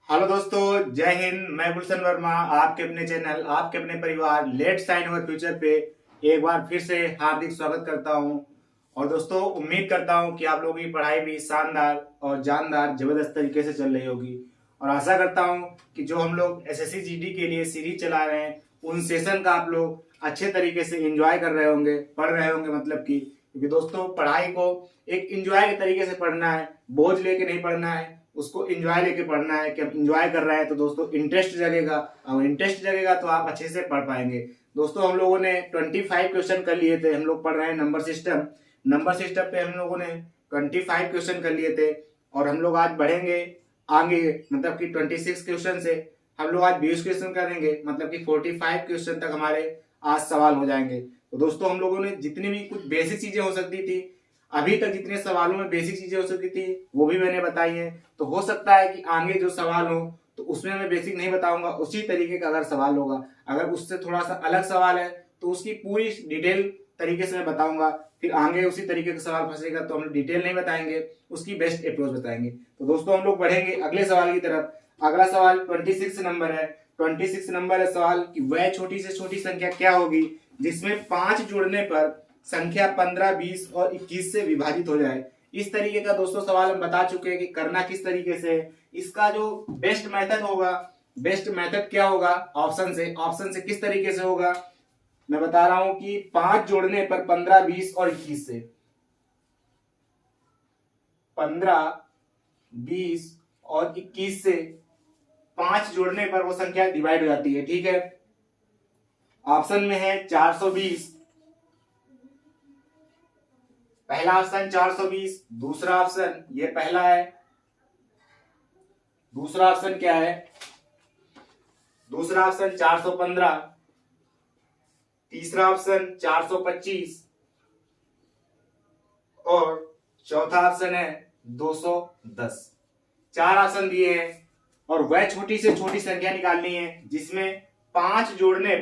Hello दोस्तों, जय हिंद। मैं गुलशन वर्मा आपके अपने चैनल, आपके अपने परिवार लेट्स साइन अवर फ्यूचर पे एक बार फिर से हार्दिक स्वागत करता हूं। और दोस्तों, उम्मीद करता हूं कि आप लोगों की पढ़ाई भी शानदार और जानदार जबरदस्त तरीके से चल रही होगी। और आशा करता हूं कि जो हम लोग एसएससी जीडी के लिए सीरीज चला रहे हैं उन सेशन का आप लोग अच्छे तरीके से एंजॉय कर रहे होंगे, पढ़ रहे होंगे। मतलब कि क्योंकि दोस्तों, पढ़ाई को एक एंजॉय के तरीके से पढ़ना है, बोझ लेके नहीं पढ़ना है, उसको एंजॉय लेके पढ़ना है। कि हम एंजॉय कर रहे हैं तो दोस्तों इंटरेस्ट जगेगा, और इंटरेस्ट जगेगा तो आप अच्छे से पढ़ पाएंगे। दोस्तों, हम लोगों ने 25 क्वेश्चन कर लिए थे। हम लोग पढ़ रहे हैं नंबर सिस्टम। नंबर सिस्टम पे हम लोगों ने 25 क्वेश्चन कर लिए थे, और हम लोग आज बढ़ेंगे आगे। मतलब कि 26 क्वेश्चन से हम लोग आज 20 क्वेश्चन करेंगे। मतलब कि 45 क्वेश्चन तक हमारे आज सवाल हो जाएंगे। तो दोस्तों, हम लोगों ने जितनी भी कुछ बेसिक चीजें हो सकती थी, अभी तक जितने सवालों में बेसिक चीजें हो सकती थी वो भी मैंने बताई हैं। तो हो सकता है कि आगे जो सवाल हो तो उसमें मैं बेसिक नहीं बताऊंगा, उसी तरीके का अगर सवाल होगा, अगर उससे थोड़ा सा अलग सवाल है तो उसकी पूरी डिटेल तरीके से मैं बताऊंगा। फिर आगे उसी तरीके का सवाल फंसेगा तो हम डिटेल नहीं बताएंगे, उसकी बेस्ट अप्रोच बताएंगे। तो दोस्तों, हम लोग बढ़ेंगे अगले सवाल की तरफ। अगला सवाल 26 नंबर है। 26 नंबर है सवाल कि वह छोटी से छोटी संख्या क्या होगी जिसमें 5 जोड़ने पर संख्या 15, 20 और 21 से विभाजित हो जाए। इस तरीके का दोस्तों सवाल हम बता चुके हैं कि करना किस तरीके से है। इसका जो बेस्ट मेथड होगा, बेस्ट मेथड क्या होगा, ऑप्शन से किस तरीके से होगा मैं बता रहा हूं कि 5 जोड़ने पर 15, 20 और 21 से, 15, 20 और 21 से 5 जोड़ने पर वो संख्या डिवाइड हो जाती है। ठीक है, ऑप्शन में है 420। पहला ऑप्शन 420, दूसरा ऑप्शन ये पहला है, दूसरा ऑप्शन क्या है, दूसरा ऑप्शन 415, तीसरा ऑप्शन 425 और चौथा ऑप्शन है 210। 4 ऑप्शन दिए हैं और वह छोटी से छोटी संख्या निकालनी है जिसमें 5 जोड़ने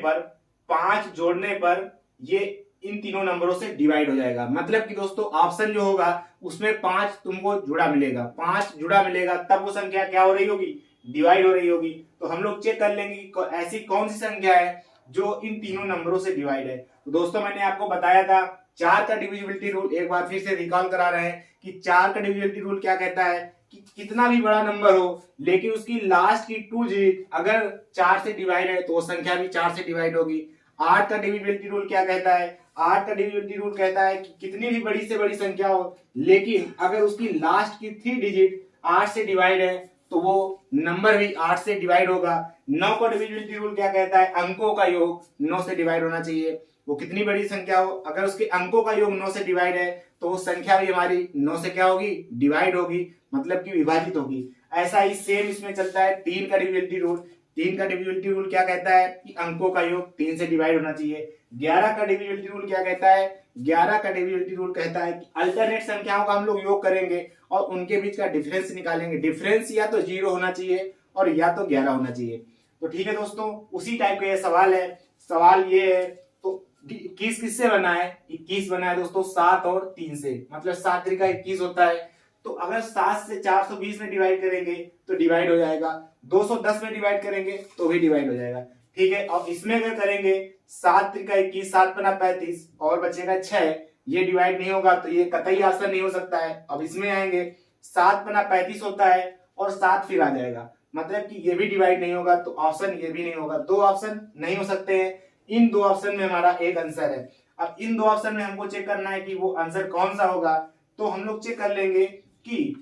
पर ये इन तीनों नंबरों से डिवाइड हो जाएगा। मतलब कि दोस्तों, ऑप्शन जो होगा उसमें 5 तुमको जुड़ा मिलेगा, 5 जुड़ा मिलेगा, तब वो संख्या क्या हो रही होगी, डिवाइड हो रही होगी। तो हम लोग चेक कर लेंगे कि ऐसी कौन सी संख्या है जो इन तीनों नंबरों से डिवाइड है। तो दोस्तों, मैंने आपको बताया था 4 का डिविजिबिलिटी रूल। एक बार फिर से रिकॉल करा रहे हैं कि 4 का डिविजिबिलिटी रूल क्या कहता है कि कितना भी बड़ा नंबर हो लेकिन उसकी लास्ट की 2 डिजिट अगर 4 से डिवाइड है तो वो संख्या भी 4 से डिवाइड होगी। 8 का डिविजिबिलिटी रूल क्या कहता है, 8 का डिविजिबिलिटी रूल कहता है कि कितनी भी बड़ी से बड़ी संख्या हो लेकिन अगर उसकी लास्ट की 3 डिजिट 8 से डिवाइड है तो वो नंबर भी 8 से डिवाइड होगा। 9 का डिविजिबिलिटी रूल क्या कहता है, अंकों का योग 9 से डिवाइड होना चाहिए। वो कितनी बड़ी संख्या हो, अगर उसके अंकों का योग 9 से डिवाइड है तो वो संख्या भी हमारी 9 से क्या होगी, डिवाइड होगी, मतलब कि विभाजित होगी। ऐसा ही सेम इसमें चलता है 3 का डिविजिबिलिटी रूल। 3 का डिविजिबिलिटी रूल क्या कहता है कि अंकों का योग 3 से डिवाइड होना चाहिए। 11 का डिविजिबिलिटी रूल क्या कहता है, 11 का डिविजिबिलिटी रूल कहता है कि अल्टरनेट संख्याओं का हम लोग योग करेंगे और उनके बीच का डिफरेंस निकालेंगे। डिफरेंस या तो 0 होना चाहिए और या तो 11 होना चाहिए। तो ठीक है दोस्तों, उसी टाइप का ये सवाल है। सवाल ये है तो 21 किससे बना है, 21 बना है दोस्तों 7 और 3 से, मतलब 7 त्रिका 21 होता है। तो अगर 7 से 420 में डिवाइड करेंगे तो डिवाइड हो जाएगा, 210 में डिवाइड करेंगे तो भी डिवाइड हो जाएगा। ठीक है, और इसमें अगर करेंगे 7 त्रिका 21, 7 पना 35 और बचेगा 6, ये डिवाइड नहीं होगा तो ये कतई आंसर नहीं हो सकता है। अब इसमें आएंगे 7 पना 35 होता है और 7 फिर आ जाएगा, मतलब कि ये भी डिवाइड नहीं होगा तो ऑप्शन ये भी नहीं होगा। 2 ऑप्शन नहीं हो सकते हैं, इन 2 ऑप्शन में हमारा एक आंसर है। अब इन 2 ऑप्शन में हमको चेक करना है कि वो आंसर कौन सा होगा। तो हम लोग चेक कर लेंगे कि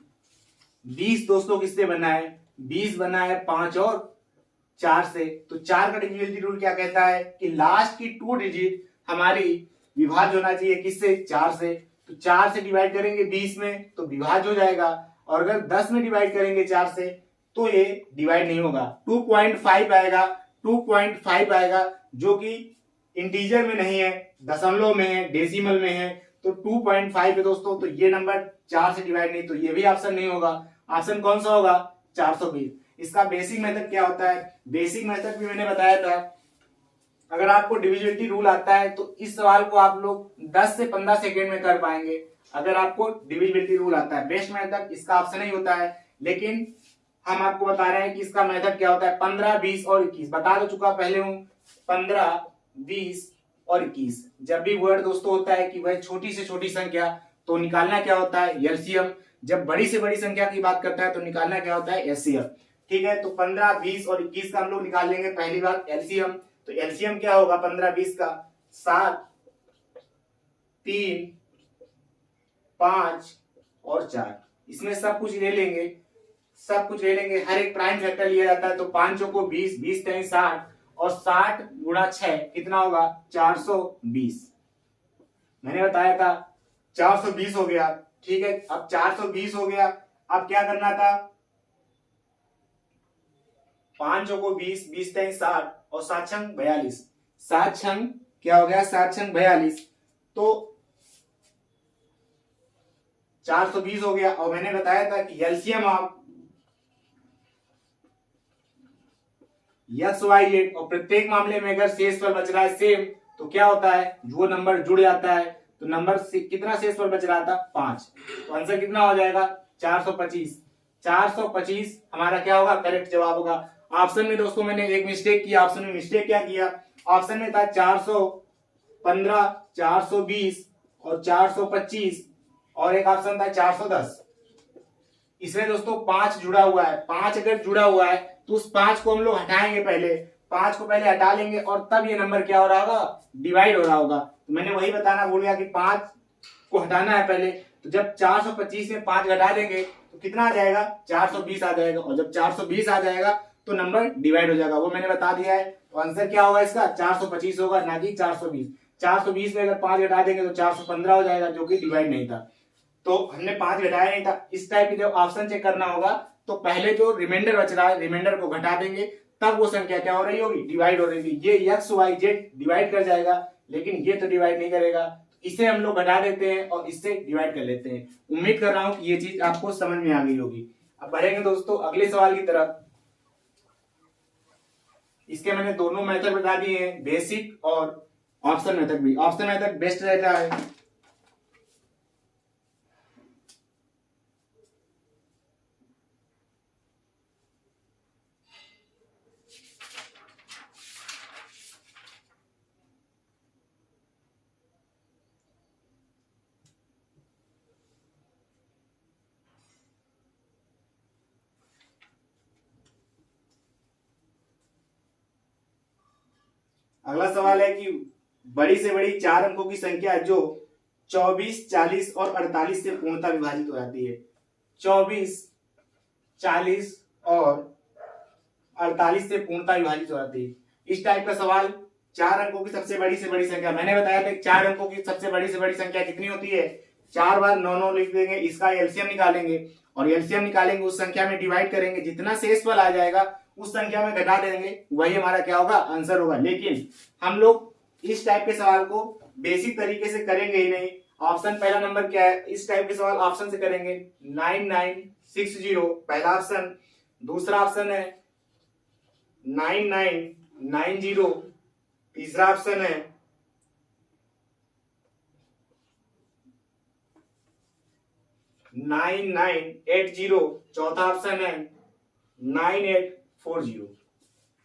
20 दोस्तों किससे बना है, 20 बना है 5 और 4 से। तो 4 का डिविजिबिलिटी रूल क्या कहता है कि लास्ट की 2 डिजिट हमारी विभाज्य होना चाहिए किससे, 4 से। तो 4 से डिवाइड करेंगे 20 में तो विभाज्य हो जाएगा, और अगर 10 में डिवाइड करेंगे 4 से तो ये डिवाइड नहीं होगा। 2.5 आएगा, 2.5 आएगा, जो कि इंटीजर में नहीं है, दशमलव में है, डेसिमल में है। तो 2.5 है दोस्तों। तो ये नंबर 4 से डिवाइड नहीं, तो ये भी ऑप्शन नहीं होगा। ऑप्शन कौन सा होगा, 420। इसका बेसिक मेथड क्या होता है, बेसिक मेथड भी मैंने बताया था। अगर आपको डिविजिबिलिटी रूल आता है तो इस सवाल को आप लोग 10 से 15 सेकेंड में कर पाएंगे, अगर आपको डिविजिबिलिटी रूल आता है। बेस्ट मेथड इसका ऑप्शन ही होता है, लेकिन हम आपको बता रहे हैं कि इसका मेथड क्या होता है। 15, 20 और 21 बता तो चुका पहले हूं। 15, 20 और 21 जब भी वर्ड दोस्तों होता है कि वह छोटी से छोटी संख्या, तो निकालना क्या होता है, एलसीएम। जब बड़ी से बड़ी संख्या की बात करता है तो निकालना क्या होता है, एचसीएफ। ठीक है, तो 15, 20 और 21 का हम लोग निकाल लेंगे पहली बार एलसीएम। तो एलसीएम क्या होगा 15, 20 का, 7, 3, 5 और 4। इसमें सब कुछ ले लेंगे, सब कुछ ले लेंगे, हर एक प्राइम फैक्टर लिया जाता है। तो 5 चौको 20, 20 तेईस 60 और 60 गुणा 6 कितना होगा, 420। मैंने बताया था 420 हो गया। ठीक है, अब 420 हो गया। अब क्या करना था, 5 चौको 20, 20 तेईस 60 और 7 छंग 42। 7 छंग क्या हो गया, 7 छंग 42। तो 420 हो गया। और मैंने बताया था कि एलसीएम आप एक्स वाई जेड, और प्रत्येक मामले में अगर शेषफल बच रहा है सेम, तो क्या होता है, जो नंबर जुड़ जाता है, तो नंबर से कितना शेषफल बच रहा था, 5। तो आंसर कितना हो जाएगा, 425। 425 हमारा क्या होगा, करेक्ट जवाब होगा। ऑप्शन में दोस्तों मैंने एक मिस्टेक किया। ऑप्शन में मिस्टेक क्या किया, ऑप्शन में था 415, 420 और 425, और एक ऑप्शन था 410। इसमें दोस्तों 5 जुड़ा हुआ है। 5 अगर जुड़ा हुआ है तो उस 5 को हम लोग हटाएंगे, पहले 5 को पहले हटा लेंगे और तब ये नंबर क्या हो रहा होगा, डिवाइड हो रहा होगा। तो मैंने वही बताना भूल गया कि 5 को हटाना है पहले। तो जब 425 में 5 घटा देंगे तो कितना आ जाएगा, 420 आ जाएगा। और जब 420 आ जाएगा तो नंबर डिवाइड हो जाएगा, वो मैंने बता दिया है। तो आंसर क्या होगा इसका, 425 होगा, ना कि 420। 420 में अगर 5 घटा देंगे तो 415 हो जाएगा, जो कि डिवाइड नहीं था। तो हमने 5 घटाया नहीं था। इस टाइप की जब ऑप्शन चेक करना होगा तो पहले जो रिमाइंडर बच रहा है, रिमाइंडर को घटा देंगे, तब वो संख्या क्या हो रही होगी, डिवाइड हो रही होगी। ये एक्स वाई जेड डिवाइड कर जाएगा, लेकिन ये तो डिवाइड नहीं करेगा। इसे हम लोग घटा देते हैं और इससे डिवाइड कर लेते हैं। उम्मीद कर रहा हूं कि ये चीज आपको समझ में आ गई होगी। अब बढ़ेंगे दोस्तों अगले सवाल की तरफ। इसके मैंने दोनों मेथड बता दिए हैं, बेसिक और ऑप्शन मेथड भी। ऑप्शन मेथड बेस्ट रहता है। अगला सवाल है कि बड़ी से बड़ी 4 अंकों की संख्या जो 24, 40 और 48 से पूर्णतः विभाजित हो जाती है। 24, 40 और 48 से पूर्णतः विभाजित हो जाती है। इस टाइप का सवाल, 4 अंकों की सबसे बड़ी से बड़ी संख्या, मैंने बताया था 4 अंकों की सबसे बड़ी से बड़ी संख्या कितनी होती है, 4 बार 9 9 लिख देंगे, इसका एलसीएम निकालेंगे और एलसीएम निकालेंगे, उस संख्या में डिवाइड करेंगे, जितना शेषफल आ जाएगा उस संख्या में घटा देंगे, वही हमारा क्या होगा, आंसर होगा। लेकिन हम लोग इस टाइप के सवाल को बेसिक तरीके से करेंगे ही नहीं। ऑप्शन पहला नंबर क्या है, इस टाइप के सवाल ऑप्शन से करेंगे। 9960 पहला ऑप्शन। दूसरा ऑप्शन है 9990, तीसरा ऑप्शन है 9980, चौथा ऑप्शन है 9840।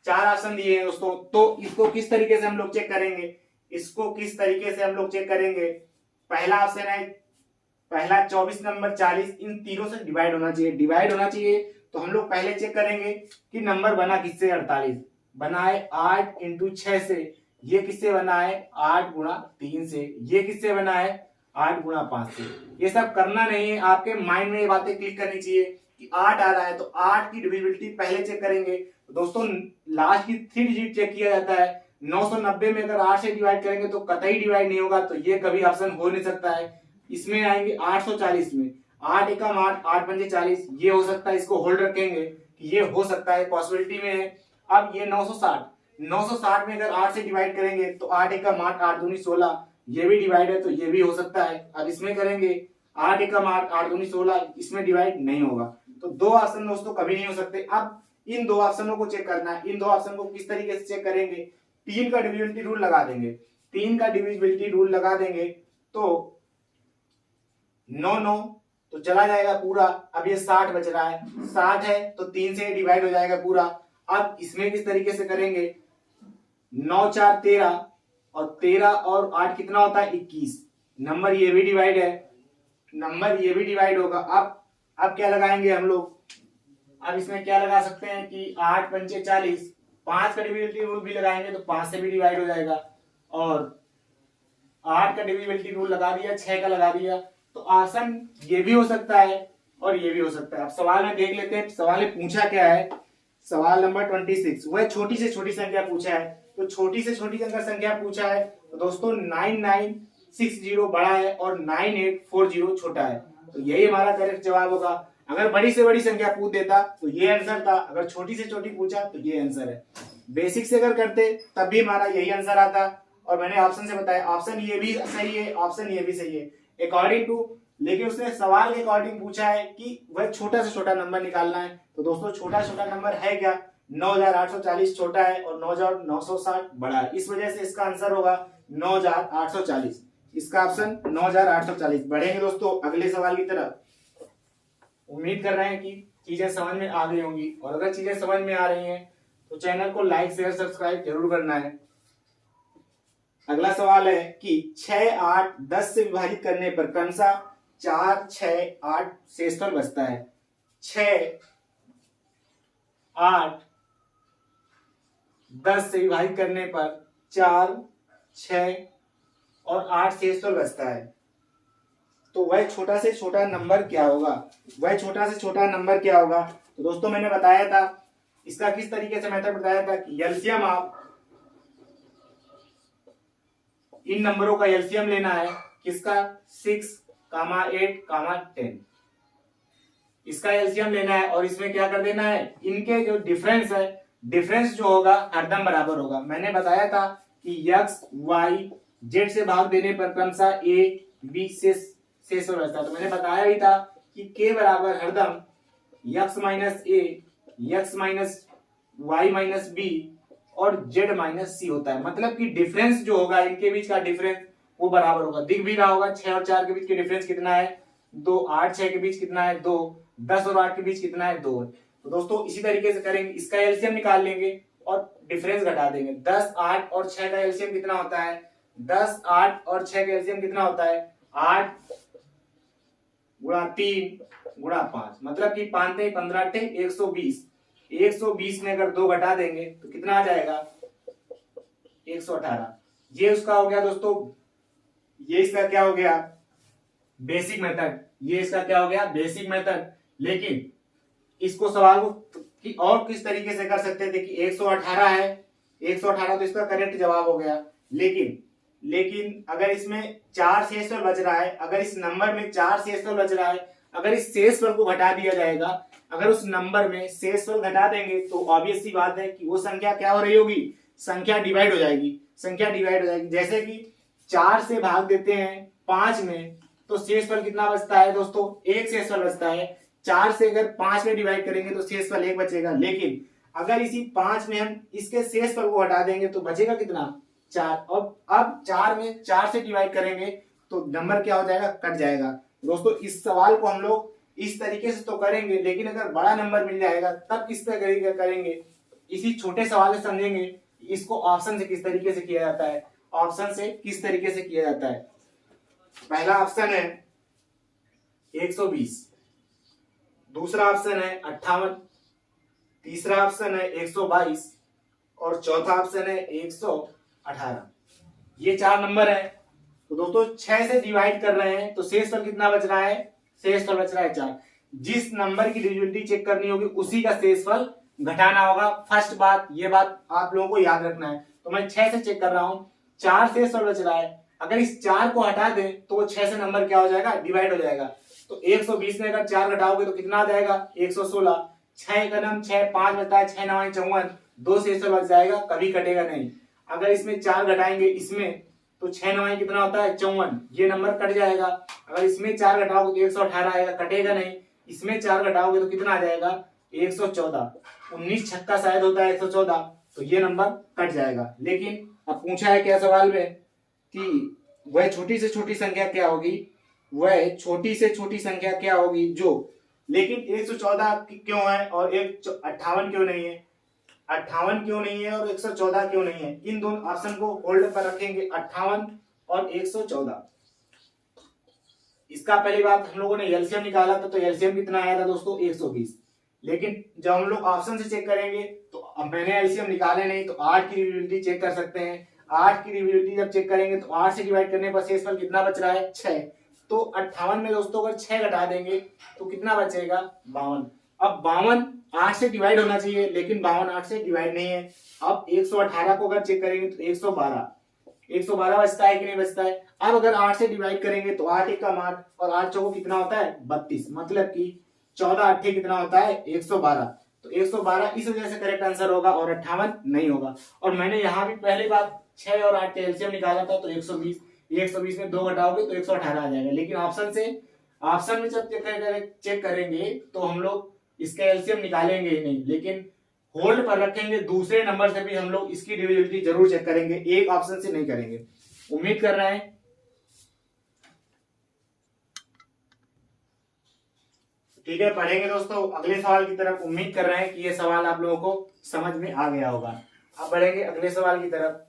4 ऑप्शन दिए हैं दोस्तों। तो इसको किस तरीके से हम लोग चेक करेंगे, इसको किस तरीके से हम लोग चेक करेंगे। पहला ऑप्शन है, पहला 24 नंबर 40, इन तीनों से डिवाइड होना चाहिए, डिवाइड होना चाहिए। तो हम लोग पहले चेक करेंगे कि नंबर बना किससे, 48 बना है 8 इंटू 6 से, ये किससे बना है 8 गुणा 3 से, ये किससे बना है 8 गुणा 5 से। ये सब करना नहीं है, आपके माइंड में ये बातें क्लिक करनी चाहिए कि 8 आ रहा है तो 8 की डिविजिबिलिटी पहले चेक करेंगे। दोस्तों लास्ट की 3 डिजिट चेक किया जाता है। 990 में अगर 8 से डिवाइड करेंगे तो कतई डिवाइड नहीं होगा, तो ये कभी ऑप्शन हो नहीं सकता है। इसमें आएंगे 840 में, 8 एकम 8, 8 पंजे 40, ये हो सकता है, इसको होल्ड रखेंगे कि ये हो सकता है, पॉसिबिलिटी में है। अब ये 960 में अगर 8 से डिवाइड करेंगे तो 8 एकम 8, 8 दूनी 16, ये भी डिवाइड है तो ये भी हो सकता है। अब इसमें करेंगे 8 एकम 8, 8 दूनी 16, इसमें डिवाइड नहीं होगा। तो 2 ऑप्शन दोस्तों कभी नहीं हो सकते। अब इन 2 ऑप्शनों को चेक करना है। इन 2 ऑप्शन को किस तरीके से चेक करेंगे, 3 का डिविजिबिलिटी रूल लगा देंगे। 3 का डिविजिबिलिटी रूल लगा देंगे तो 9 9, तो चला जाएगा पूरा। अब ये 60 बच रहा है, 60 है तो 3 से डिवाइड हो जाएगा पूरा। अब इसमें किस तरीके से करेंगे, 9 4 13 और 13 और 8 कितना होता है 21। नंबर ये भी डिवाइड है, नंबर ये भी डिवाइड होगा। अब क्या लगाएंगे हम लोग, अब इसमें क्या लगा सकते हैं कि 8 पंचे 40, 5 का डिविजिबिलिटी रूल भी लगाएंगे तो 5 से भी डिवाइड हो जाएगा। और 8 का डिविजिबिलिटी रूल लगा दिया, 6 का लगा दिया, तो ऑप्शन ये भी हो सकता है और ये भी हो सकता है। अब सवाल में देख लेते हैं, सवाल में पूछा क्या है। सवाल नंबर 26, वह छोटी से छोटी संख्या पूछा है। तो छोटी से छोटी अगर संख्या पूछा है तो दोस्तों 9960 बड़ा है और 9840 छोटा है, तो यही हमारा करेक्ट जवाब होगा। अगर बड़ी से बड़ी संख्या पूछ देता तो ये आंसर था, अगर छोटी से छोटी पूछा तो ये आंसर है। बेसिक से अगर करते तब भी हमारा यही आंसर आता। और मैंने ऑप्शन से बताया, ऑप्शन ये भी सही है, ऑप्शन ये भी सही है अकॉर्डिंग टू, लेकिन उसने सवाल के अकॉर्डिंग पूछा है कि वह छोटा से छोटा नंबर निकालना है। तो दोस्तों छोटा छोटा नंबर है क्या, 9840 छोटा है और 9960 बड़ा है, इस वजह से इसका आंसर होगा 9840। इसका ऑप्शन 9840। बढ़ेंगे दोस्तों अगले सवाल की तरफ। उम्मीद कर रहे हैं कि चीजें समझ में आ गई होंगी, और अगर चीजें समझ में आ रही हैं तो चैनल को लाइक शेयर सब्सक्राइब जरूर करना है। अगला सवाल है कि 6 8 10 से विभाजित करने पर क्रमशः 4 6 8 शेषफल बचता है। 6 8 10 से विभाजित करने पर 4 6 और 8 शेषफल बचता है, तो वह छोटा से छोटा नंबर क्या होगा, वह छोटा से छोटा नंबर क्या होगा। तो दोस्तों मैंने बताया था इसका किस तरीके से मेथड बताया था कि एलसीएम आप इन नंबरों का एलसीएम लेना है, किसका 6 8 10, इसका एलसीएम लेना है और इसमें क्या कर देना है, इनके जो डिफरेंस है, डिफरेंस जो होगा हरदम बराबर होगा। मैंने बताया था कि x y z से भाग देने पर क्रमशः a b शेष बचता है। तो मैंने बताया भी था कि k बराबर हरदम x minus a x minus y minus b और z माइनस c होता है। मतलब कि डिफरेंस जो होगा इनके बीच का डिफरेंस वो बराबर होगा। दिख भी रहा होगा 6 और 4 के बीच के डिफरेंस कितना है 2, 8 6 के बीच कितना है 2, 10 और 8 के बीच कितना है 2। तो दोस्तों इसी तरीके से करेंगे, इसका एलसीएम निकाल लेंगे और डिफरेंस घटा देंगे। 10 8 और 6 का एलसीएम कितना होता है, 10 8 और 6 का एलसीएम कितना होता है 8 गुणा 3 गुणा 5, मतलब कि 5 × 15 = 120। 120 में अगर 2 घटा देंगे तो कितना आ जाएगा 118। ये उसका हो गया दोस्तों, ये इसका क्या हो गया बेसिक मेथड, ये इसका क्या हो गया बेसिक मेथड। लेकिन इसको सवाल को कि और किस तरीके से कर सकते थे कि 118 है, 118 तो इसका करेक्ट जवाब हो गया। लेकिन अगर इसमें 4 शेषफल बच रहा है, अगर इस नंबर में 4 शेषफल बच रहा है, अगर इस शेषफल को घटा दिया जाएगा, अगर उस नंबर में शेषफल घटा देंगे तो ऑब्वियस सी बात है कि वो संख्या क्या हो रही होगी, संख्या डिवाइड हो जाएगी, संख्या डिवाइड हो जाएगी। जैसे कि 4 से भाग देते हैं 5 में तो शेषफल कितना बचता है दोस्तों, 1 शेषफल बचता है। 4 से अगर 5 में डिवाइड करेंगे तो शेषफल 1 बचेगा। लेकिन अगर इसी 5 में हम इसके शेषफल को हटा देंगे तो बचेगा कितना 4। अब 4 में 4 से डिवाइड करेंगे तो नंबर क्या हो जाएगा, कट जाएगा। दोस्तों इस सवाल को हम लोग इस तरीके से तो करेंगे, लेकिन अगर बड़ा नंबर मिल जाएगा तब किस तरीके करेंगे, इसी छोटे सवाल से समझेंगे इसको ऑप्शन से किस तरीके से किया जाता है, ऑप्शन से किस तरीके से किया जाता है। पहला ऑप्शन है 120, दूसरा ऑप्शन है 58, तीसरा ऑप्शन है 122 और चौथा ऑप्शन है 118। ये 4 नंबर है। तो दोस्तों 6 से डिवाइड कर रहे हैं तो शेषफल कितना बच रहा है, शेषफल बच रहा है 4। जिस नंबर की डिविजिबिलिटी चेक करनी होगी उसी का शेषफल घटाना होगा। फर्स्ट बात, ये बात आप लोगों को याद रखना है। तो मैं 6 से चेक कर रहा हूं, 4 शेषफल बच रहा है, अगर इस 4 को हटा दें तो वो 6 से नंबर क्या हो जाएगा, डिवाइड हो जाएगा। तो 120 में अगर 4 घटाओगे तो कितना आ जाएगा 116। 6 का नाम 6, 5 बचता है, 6 9 54, 2 शेषफल बच जाएगा, कभी कटेगा नहीं। अगर इसमें 4 घटाएंगे इसमें तो 6 9 कितना होता है 54, ये नंबर कट जाएगा। अगर इसमें 4 घटाओगे तो 118 आएगा, कटेगा नहीं। इसमें 4 घटाओगे तो कितना आ जाएगा 114, 19 छक्का शायद होता है 114, तो ये नंबर कट जाएगा। लेकिन अब पूछा है क्या सवाल में कि वह छोटी से छोटी संख्या क्या होगी, वह छोटी से छोटी संख्या क्या होगी जो, लेकिन 114 क्यों है और 58 क्यों नहीं है, 58 क्यों नहीं है और 114 क्यों नहीं है, इन दोनों ऑप्शन को होल्ड पर रखेंगे, 58 और 114। इसका पहली बात हम लोगों ने एलसीएम निकाला था, तो एलसीएम कितना आया था दोस्तों 120, लेकिन जब हम लोग ऑप्शन से चेक करेंगे तो अब मैंने एलसीएम निकाले नहीं, तो 8 की डिविजिबिलिटी चेक कर सकते हैं। 8 की डिविजिबिलिटी जब चेक करेंगे तो 8 से डिवाइड करने पर शेषफल कितना बच रहा है 6, तो 58 में दोस्तों अगर 6 घटा देंगे तो कितना बचेगा 52। अब 52 8 से डिवाइड होना चाहिए, लेकिन 52 8 से डिवाइड नहीं है। अब 118 को अगर चेक करेंगे तो 112 बचता है कि नहीं बचता है। अब अगर 8 से डिवाइड करेंगे तो 8 एक कम 8 और 8 चौको कितना होता है 32, मतलब कि 14 8 कितना होता है 112, तो 112 इस वजह से करेक्ट आंसर होगा और 58 नहीं होगा। और मैंने यहाँ भी पहली बात 6 और 8 का एलसीएम निकाला था, तो 120, 120 में 2 घटाओगे तो 118 आ जाएगा, लेकिन ऑप्शन में जब चेक करेंगे तो हम लोग इसका एलसीएम निकालेंगे ही नहीं, लेकिन होल्ड पर रखेंगे, दूसरे नंबर से भी हम लोग इसकी डिविजिबिलिटी जरूर चेक करेंगे, एक ऑप्शन से नहीं करेंगे। उम्मीद कर रहे हैं, ठीक है, पढ़ेंगे दोस्तों अगले सवाल की तरफ। उम्मीद कर रहे हैं कि ये सवाल आप लोगों को समझ में आ गया होगा। अब बढ़ेंगे अगले सवाल की तरफ।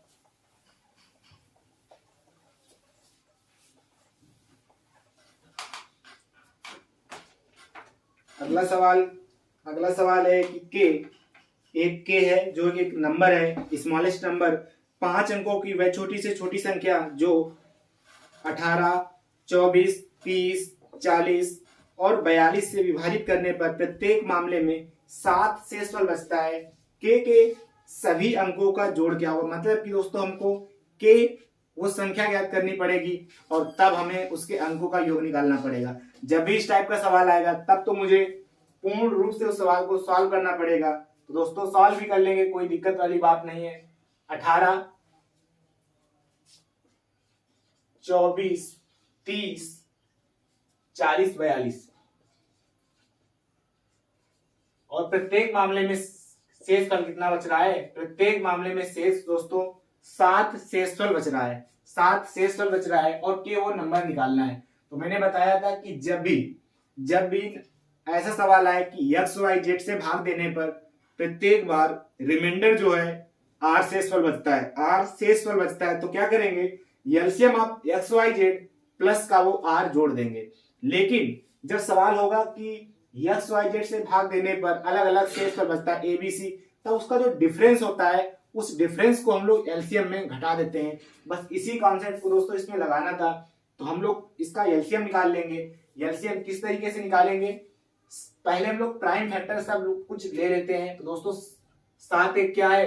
अगला सवाल है कि एक के है जो एक नंबर है, स्मॉलेस्ट नंबर, 5 अंकों की वह छोटी से छोटी संख्या जो 18, 24, 30, 40 और 42 से विभाजित करने पर प्रत्येक मामले में 7 शेषफल बचता है। के सभी अंकों का जोड़ क्या होगा, मतलब कि दोस्तों हमको के वो संख्या ज्ञात करनी पड़ेगी और तब हमें उसके अंकों का योग निकालना पड़ेगा। जब भी इस टाइप का सवाल आएगा तब तो मुझे पूर्ण रूप से उस सवाल को सॉल्व करना पड़ेगा। तो दोस्तों सॉल्व भी कर लेंगे, कोई दिक्कत वाली बात नहीं है। 18, 24, 30, 40, 42 और प्रत्येक मामले में शेषफल कितना बच रहा है, प्रत्येक मामले में शेष दोस्तों 7 शेषफल बच रहा है, 7 शेषफल बच रहा है और के वो नंबर निकालना है। तो मैंने बताया था कि जब भी ऐसा सवाल आए कि एक्स वाई जेड से भाग देने पर प्रत्येक बार रिमाइंडर जो है आर शेषफल बचता है, तो क्या करेंगे एलसीएम आप एक्स वाई जेड प्लस का वो आर जोड़ देंगे। लेकिन जब सवाल होगा कि एक्स वाई जेड से भाग देने पर अलग अलग शेषफल बचता है ए बी सी, तो उसका जो डिफरेंस होता है उस डिफरेंस को हम लोग एलसीएम में घटा देते हैं। बस इसी कॉन्सेप्ट को दोस्तों इसमें लगाना था। तो हम लोग इसका एलसीएम निकाल लेंगे। एलसीएम किस तरीके से निकालेंगे, पहले हम लोग प्राइम फैक्टर सब लोग कुछ ले लेते हैं। तो दोस्तों 7 एक क्या है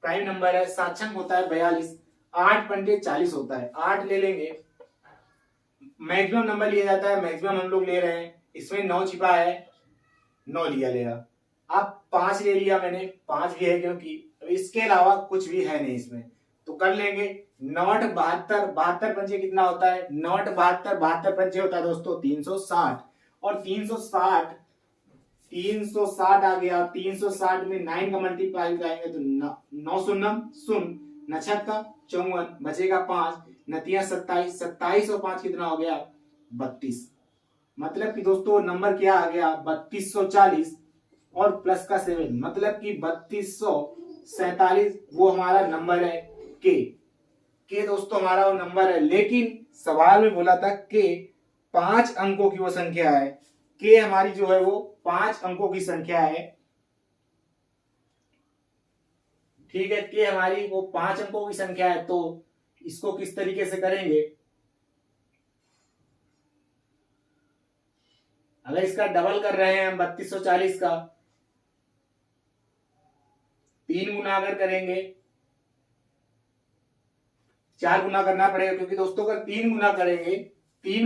प्राइम नंबर है, 7 छंग होता है 42, 8 पंजे 40 होता है, 8 ले लेंगे। मैक्सिमम नंबर लिया जाता है, मैक्सिमम हम लोग ले रहे हैं, इसमें 9 छिपा है, 9 लिया लेगा। अब 5 ले लिया मैंने, 5 भी है क्योंकि इसके अलावा कुछ भी है नहीं इसमें, तो कर लेंगे। 9 72 पंजे कितना होता है, 9 72 पंजे होता है दोस्तों 360 और 360 आ गया। 360 में 9 का मल्टीप्लाई करेंगे तो 9 शून्य शून्य, नछत का 54, बचेगा 5, नतिया 27, 27 और 5 कितना हो गया 32। मतलब कि दोस्तों नंबर क्या आ गया 3240 और प्लस का 7, मतलब कि 3247 वो हमारा नंबर है। के दोस्तों हमारा वो नंबर है, लेकिन सवाल में बोला था के 5 अंकों की वो संख्या है। के हमारी जो है वो 5 अंकों की संख्या है, ठीक है। के हमारी वो 5 अंकों की संख्या है, तो इसको किस तरीके से करेंगे, अगर इसका डबल कर रहे हैं हम 3240 का 3 गुना अगर करेंगे, 4 गुना करना पड़ेगा, क्योंकि दोस्तों अगर 3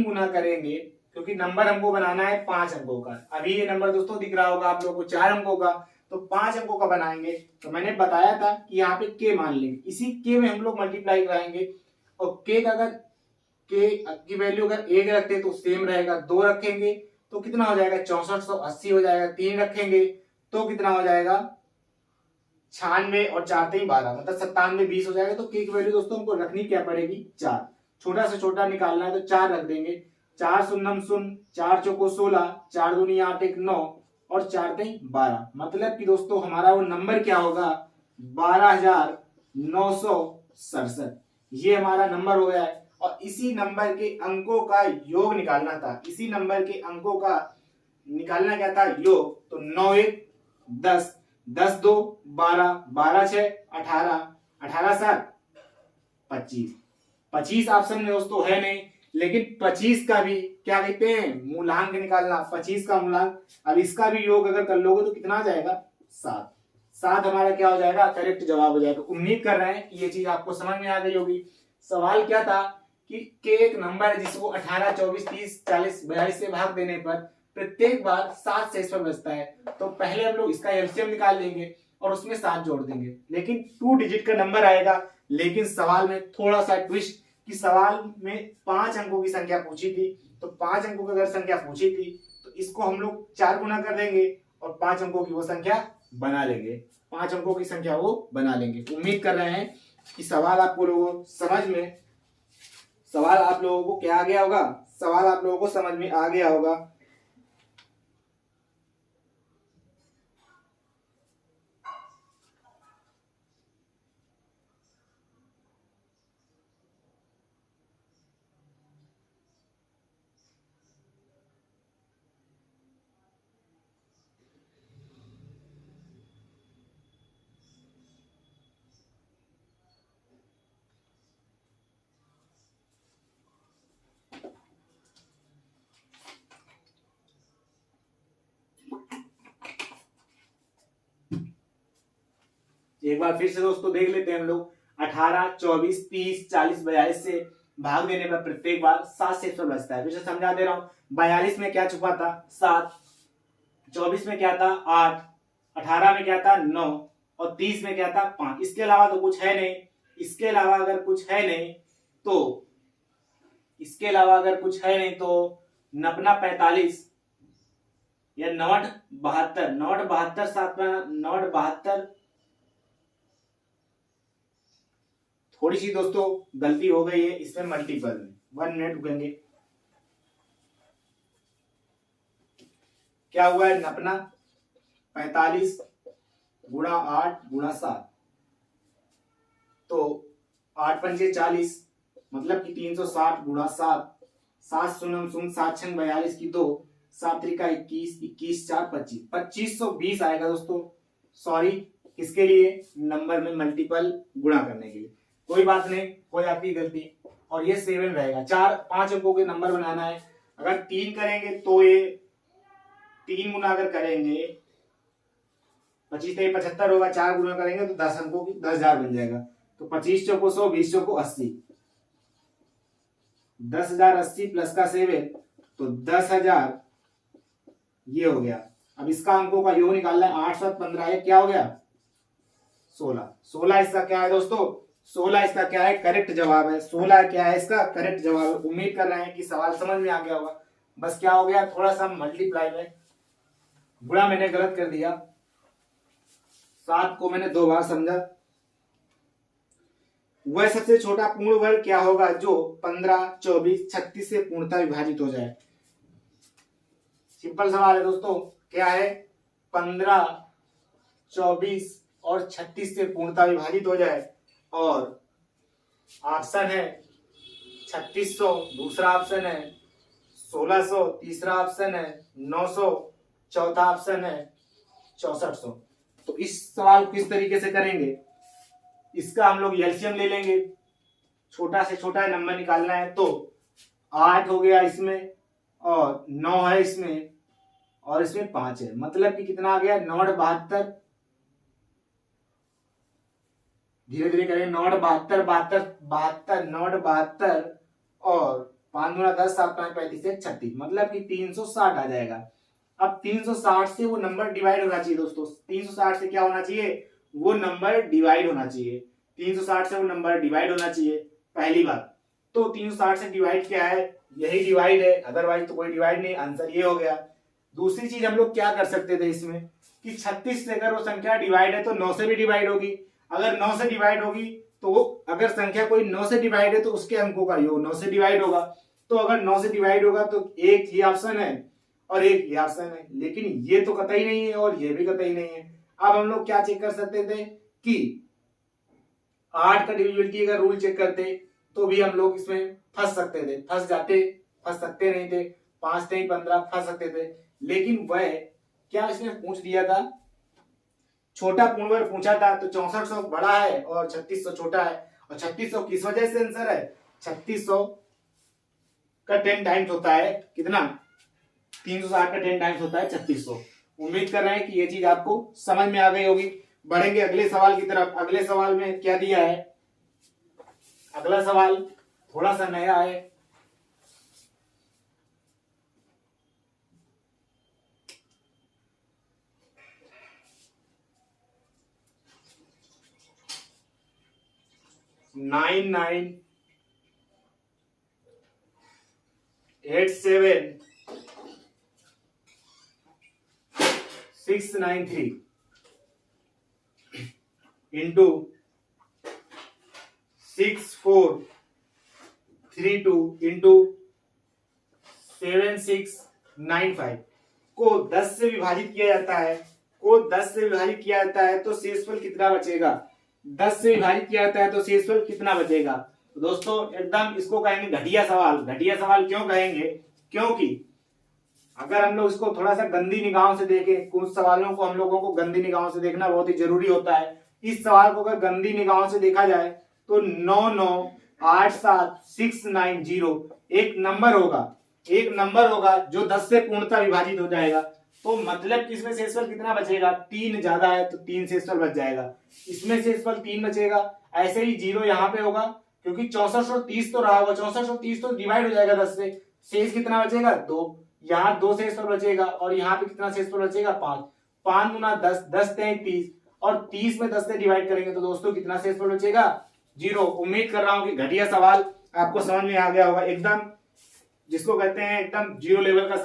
गुना करेंगे क्योंकि नंबर हमको बनाना है 5 अंकों का। अभी ये नंबर दोस्तों दिख रहा होगा आप लोगों को 4 अंकों का, तो 5 अंकों का बनाएंगे। तो मैंने बताया था कि यहाँ पे के मान लेंगे, इसी के में हम लोग मल्टीप्लाई कराएंगे और के का अगर के की वैल्यू अगर 1 रखते तो सेम रहेगा, 2 रखेंगे तो कितना हो जाएगा 6480 हो जाएगा, 3 रखेंगे तो कितना हो जाएगा 96 और 4 3 12, मतलब 97 20 हो जाएगा। तो के की वैल्यू दोस्तों हमको रखनी क्या पड़ेगी 4। छोटा से छोटा निकालना है तो 4 रख देंगे। 4 शून्यम शून्य, 4 चौको 16, 4 दूनी 8 1 9 और 4 3 12। मतलब कि दोस्तों हमारा वो नंबर क्या होगा, 12,967। ये हमारा नंबर हो गया है। और इसी नंबर के अंकों का योग निकालना था, इसी नंबर के अंकों का निकालना क्या था, योग। तो 9 1 10, 10 2 12, 12 6 18, 18 7 25। 25 ऑप्शन में दोस्तों है नहीं, लेकिन 25 का भी क्या कहते हैं, मूलांक निकालना। 25 का मूलांक, अब इसका भी योग अगर कर लोगे तो कितना आ जाएगा, 7। 7 हमारा क्या हो जाएगा, करेक्ट जवाब हो जाएगा। उम्मीद कर रहे हैं कि ये चीज आपको समझ में आ गई होगी। सवाल क्या था कि एक नंबर है जिसको 18 24 30 40 42 से भाग देने पर प्रत्येक बार 7 से इस पर बचता है। तो पहले हम लोग इसका एलसीएम निकाल लेंगे और उसमें 7 जोड़ देंगे, लेकिन 2 डिजिट का नंबर आएगा। लेकिन सवाल में थोड़ा सा ट्विस्ट, कि सवाल में 5 अंकों की संख्या पूछी थी, तो 5 अंकों की अगर संख्या पूछी थी तो इसको हम लोग 4 गुना कर देंगे और 5 अंकों की वो संख्या बना लेंगे, 5 अंकों की संख्या वो बना लेंगे। उम्मीद कर रहे हैं कि सवाल आपको लोगों समझ में, सवाल आप लोगों को क्या आ गया होगा, सवाल आप लोगों को समझ में आ गया होगा। एक बार फिर से दोस्तों देख लेते हैं हम लोग। 18 24 30 40 42 से भाग देने पर प्रत्येक बार 7 से 100 बचता है। फिर से समझा दे रहा हूं। 42 में क्या छुपा था, 7, 24 में क्या था, 8, 18 में क्या था, 9 और 30 में क्या था, 5। इसके अलावा तो कुछ है नहीं। इसके अलावा अगर कुछ है नहीं तो, इसके अलावा अगर कुछ है नहीं तो नपना 45 या 9 72, 9 72 7 9 72। थोड़ी सी दोस्तों गलती हो गई है इसमें मल्टीपल में। 1 मिनट रुकेंगे। क्या हुआ है, नपना 45 गुणा 8 गुणा 7, तो 8 पंजे 40, मतलब कि 360 गुणा 7, 7 शून्य शून्य 7 छंग 42 की 2, 7 त्रिका 21, 21 4 25, 2520 आएगा दोस्तों। सॉरी, किसके लिए, नंबर में मल्टीपल गुणा करने के लिए। कोई बात नहीं, हो जाती है गलती। और ये 7 रहेगा। 4-5 अंकों के नंबर बनाना है। अगर 3 करेंगे तो ये 3 गुना अगर करेंगे 25 से 75 होगा, 4 गुना करेंगे तो 10 अंकों की 10,000 बन जाएगा। तो 25 चौको 100, 20 चौको 80, 10,000 80 प्लस का 7 तो 10,000 ये हो गया। अब इसका अंकों का योग निकालना है। 8 7 15, ये क्या हो गया, 16। 16 इसका क्या है दोस्तों, 16 इसका क्या है, करेक्ट जवाब है। 16 क्या है इसका करेक्ट जवाब है। उम्मीद कर रहे हैं कि सवाल समझ में आ गया होगा। बस क्या हो गया, थोड़ा सा मल्टीप्लाई में गुणा मैंने गलत कर दिया। 7 को मैंने 2 बार समझा। वह सबसे छोटा पूर्ण वर्ग क्या होगा जो 15 24 36 से पूर्णतः विभाजित हो जाए। सिंपल सवाल है दोस्तों। क्या है, 15 24 और 36 से पूर्णतः विभाजित हो जाए। और ऑप्शन है 3600, दूसरा ऑप्शन है 1600, तीसरा ऑप्शन है 900, चौथा ऑप्शन है 6400। तो इस सवाल को किस तरीके से करेंगे, इसका हम लोग एलसीएम ले लेंगे। छोटा से छोटा नंबर निकालना है तो 8 हो गया इसमें, और 9 है इसमें, और इसमें 5 है। मतलब कि कितना आ गया, 9 72, धीरे धीरे करें, 9 72 72 72 9 72 और 5 गुना 10 7 5 35 36, मतलब कि 360 आ जाएगा। अब 360 से वो नंबर डिवाइड होना चाहिए दोस्तों। 360 से क्या होना चाहिए, वो नंबर डिवाइड होना चाहिए। 360 से वो नंबर डिवाइड होना चाहिए, पहली बात। तो 360 से डिवाइड क्या है, यही डिवाइड है, अदरवाइज तो कोई डिवाइड नहीं। आंसर ये हो गया। दूसरी चीज हम लोग क्या कर सकते थे इसमें, कि 36 से अगर वो संख्या डिवाइड है तो 9 से भी डिवाइड होगी। अगर 9 से डिवाइड होगी तो अगर संख्या कोई 9 से डिवाइड है तो उसके अंकों का योग 9 से डिवाइड होगा। तो अगर 9 से डिवाइड होगा तो एक ही ऑप्शन है और एक ही ऑप्शन है, लेकिन ये तो कतई नहीं है और ये भी कतई नहीं है। अब हम लोग क्या चेक कर सकते थे कि 8 का डिविजिबिलिटी अगर रूल चेक करते तो भी हम लोग इसमें फंस सकते थे, फंस सकते नहीं थे, 5 नहीं 15 फंस सकते थे। लेकिन वह क्या इसने पूछ दिया था, छोटा पूर्ण वर्ग पूछा था, तो 6400 बड़ा है और 3600 छोटा है। और 3600 किस वजह से आंसर है, 3600 का 10 टाइम्स होता है कितना, 360 का 10 टाइम्स होता है 3600। उम्मीद कर रहे हैं कि ये चीज आपको समझ में आ गई होगी। बढ़ेंगे अगले सवाल की तरफ। अगले सवाल में क्या दिया है, अगला सवाल थोड़ा सा नया है। नाइन 87 693 इंटू 6432 इंटू 7695 को 10 से विभाजित किया जाता है, तो शेषफल कितना बचेगा, 10 से विभाजित किया जाता है तो शेषफल कितना बचेगा। तो दोस्तों एकदम इसको कहेंगे घटिया सवाल। घटिया सवाल क्यों कहेंगे, क्योंकि अगर हम लोग इसको थोड़ा सा गंदी निगाहों से देखें, कुछ सवालों को हम लोगों को गंदी निगाहों से देखना बहुत ही जरूरी होता है। इस सवाल को अगर गंदी निगाहों से देखा जाए तो 9987690 एक नंबर होगा जो 10 से पूर्णतः विभाजित हो जाएगा। तो मतलब कि इसमें शेषफल कितना बचेगा, 3 ज्यादा है तो 3 शेषफल बच जाएगा, इसमें शेषफल 3 बचेगा। ऐसे ही 0 यहाँ पे होगा क्योंकि 6430 तो रहा होगा, 6430 तो डिवाइड हो जाएगा 10 से, शेष कितना बचेगा 2, यहाँ 2 शेषफल बचेगा और यहाँ पे कितना शेषफल बचेगा 5, 5 गुना 10, 10 30 और 30 में 10 से डिवाइड करेंगे तो दोस्तों कितना शेषफल बचेगा 0। उम्मीद कर रहा हूं कि घटिया सवाल आपको समझ में आ गया होगा, एकदम जिसको कहते हैं एकदम जीरो लेवल का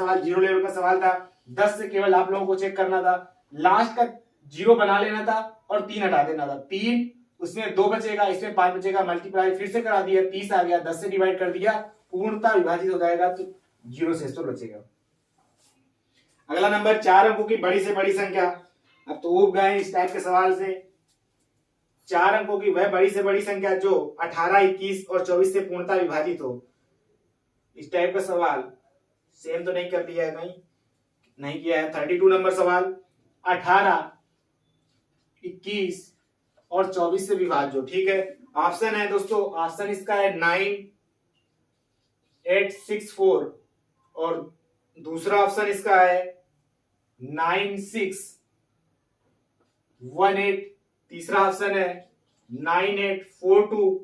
सवाल था। 10 से केवल आप लोगों को चेक करना था, लास्ट का 0 बना लेना था और 3 हटा देना था, 3 उसमें 2 बचेगा, इसमें 5 बचेगा, मल्टीप्लाई फिर से करा दिया, 30 आ गया, 10 से डिवाइड कर दिया, पूर्णतः विभाजित हो जाएगा तो 0 शेषफल बचेगा। अगला नंबर 4 अंकों की बड़ी से बड़ी संख्या। अब तो उब गए इस टाइप के सवाल से। 4 अंकों की वह बड़ी से बड़ी संख्या जो 18, 21 और 24 से पूर्णतः विभाजित हो। इस टाइप का सवाल सेम तो नहीं कर लिया है, कहीं नहीं किया है। 32 नंबर सवाल, 18, 21 और 24 से विभाज्य। ठीक है, ऑप्शन है दोस्तों, ऑप्शन इसका है 9864 और दूसरा ऑप्शन इसका है 9618, तीसरा ऑप्शन है 9842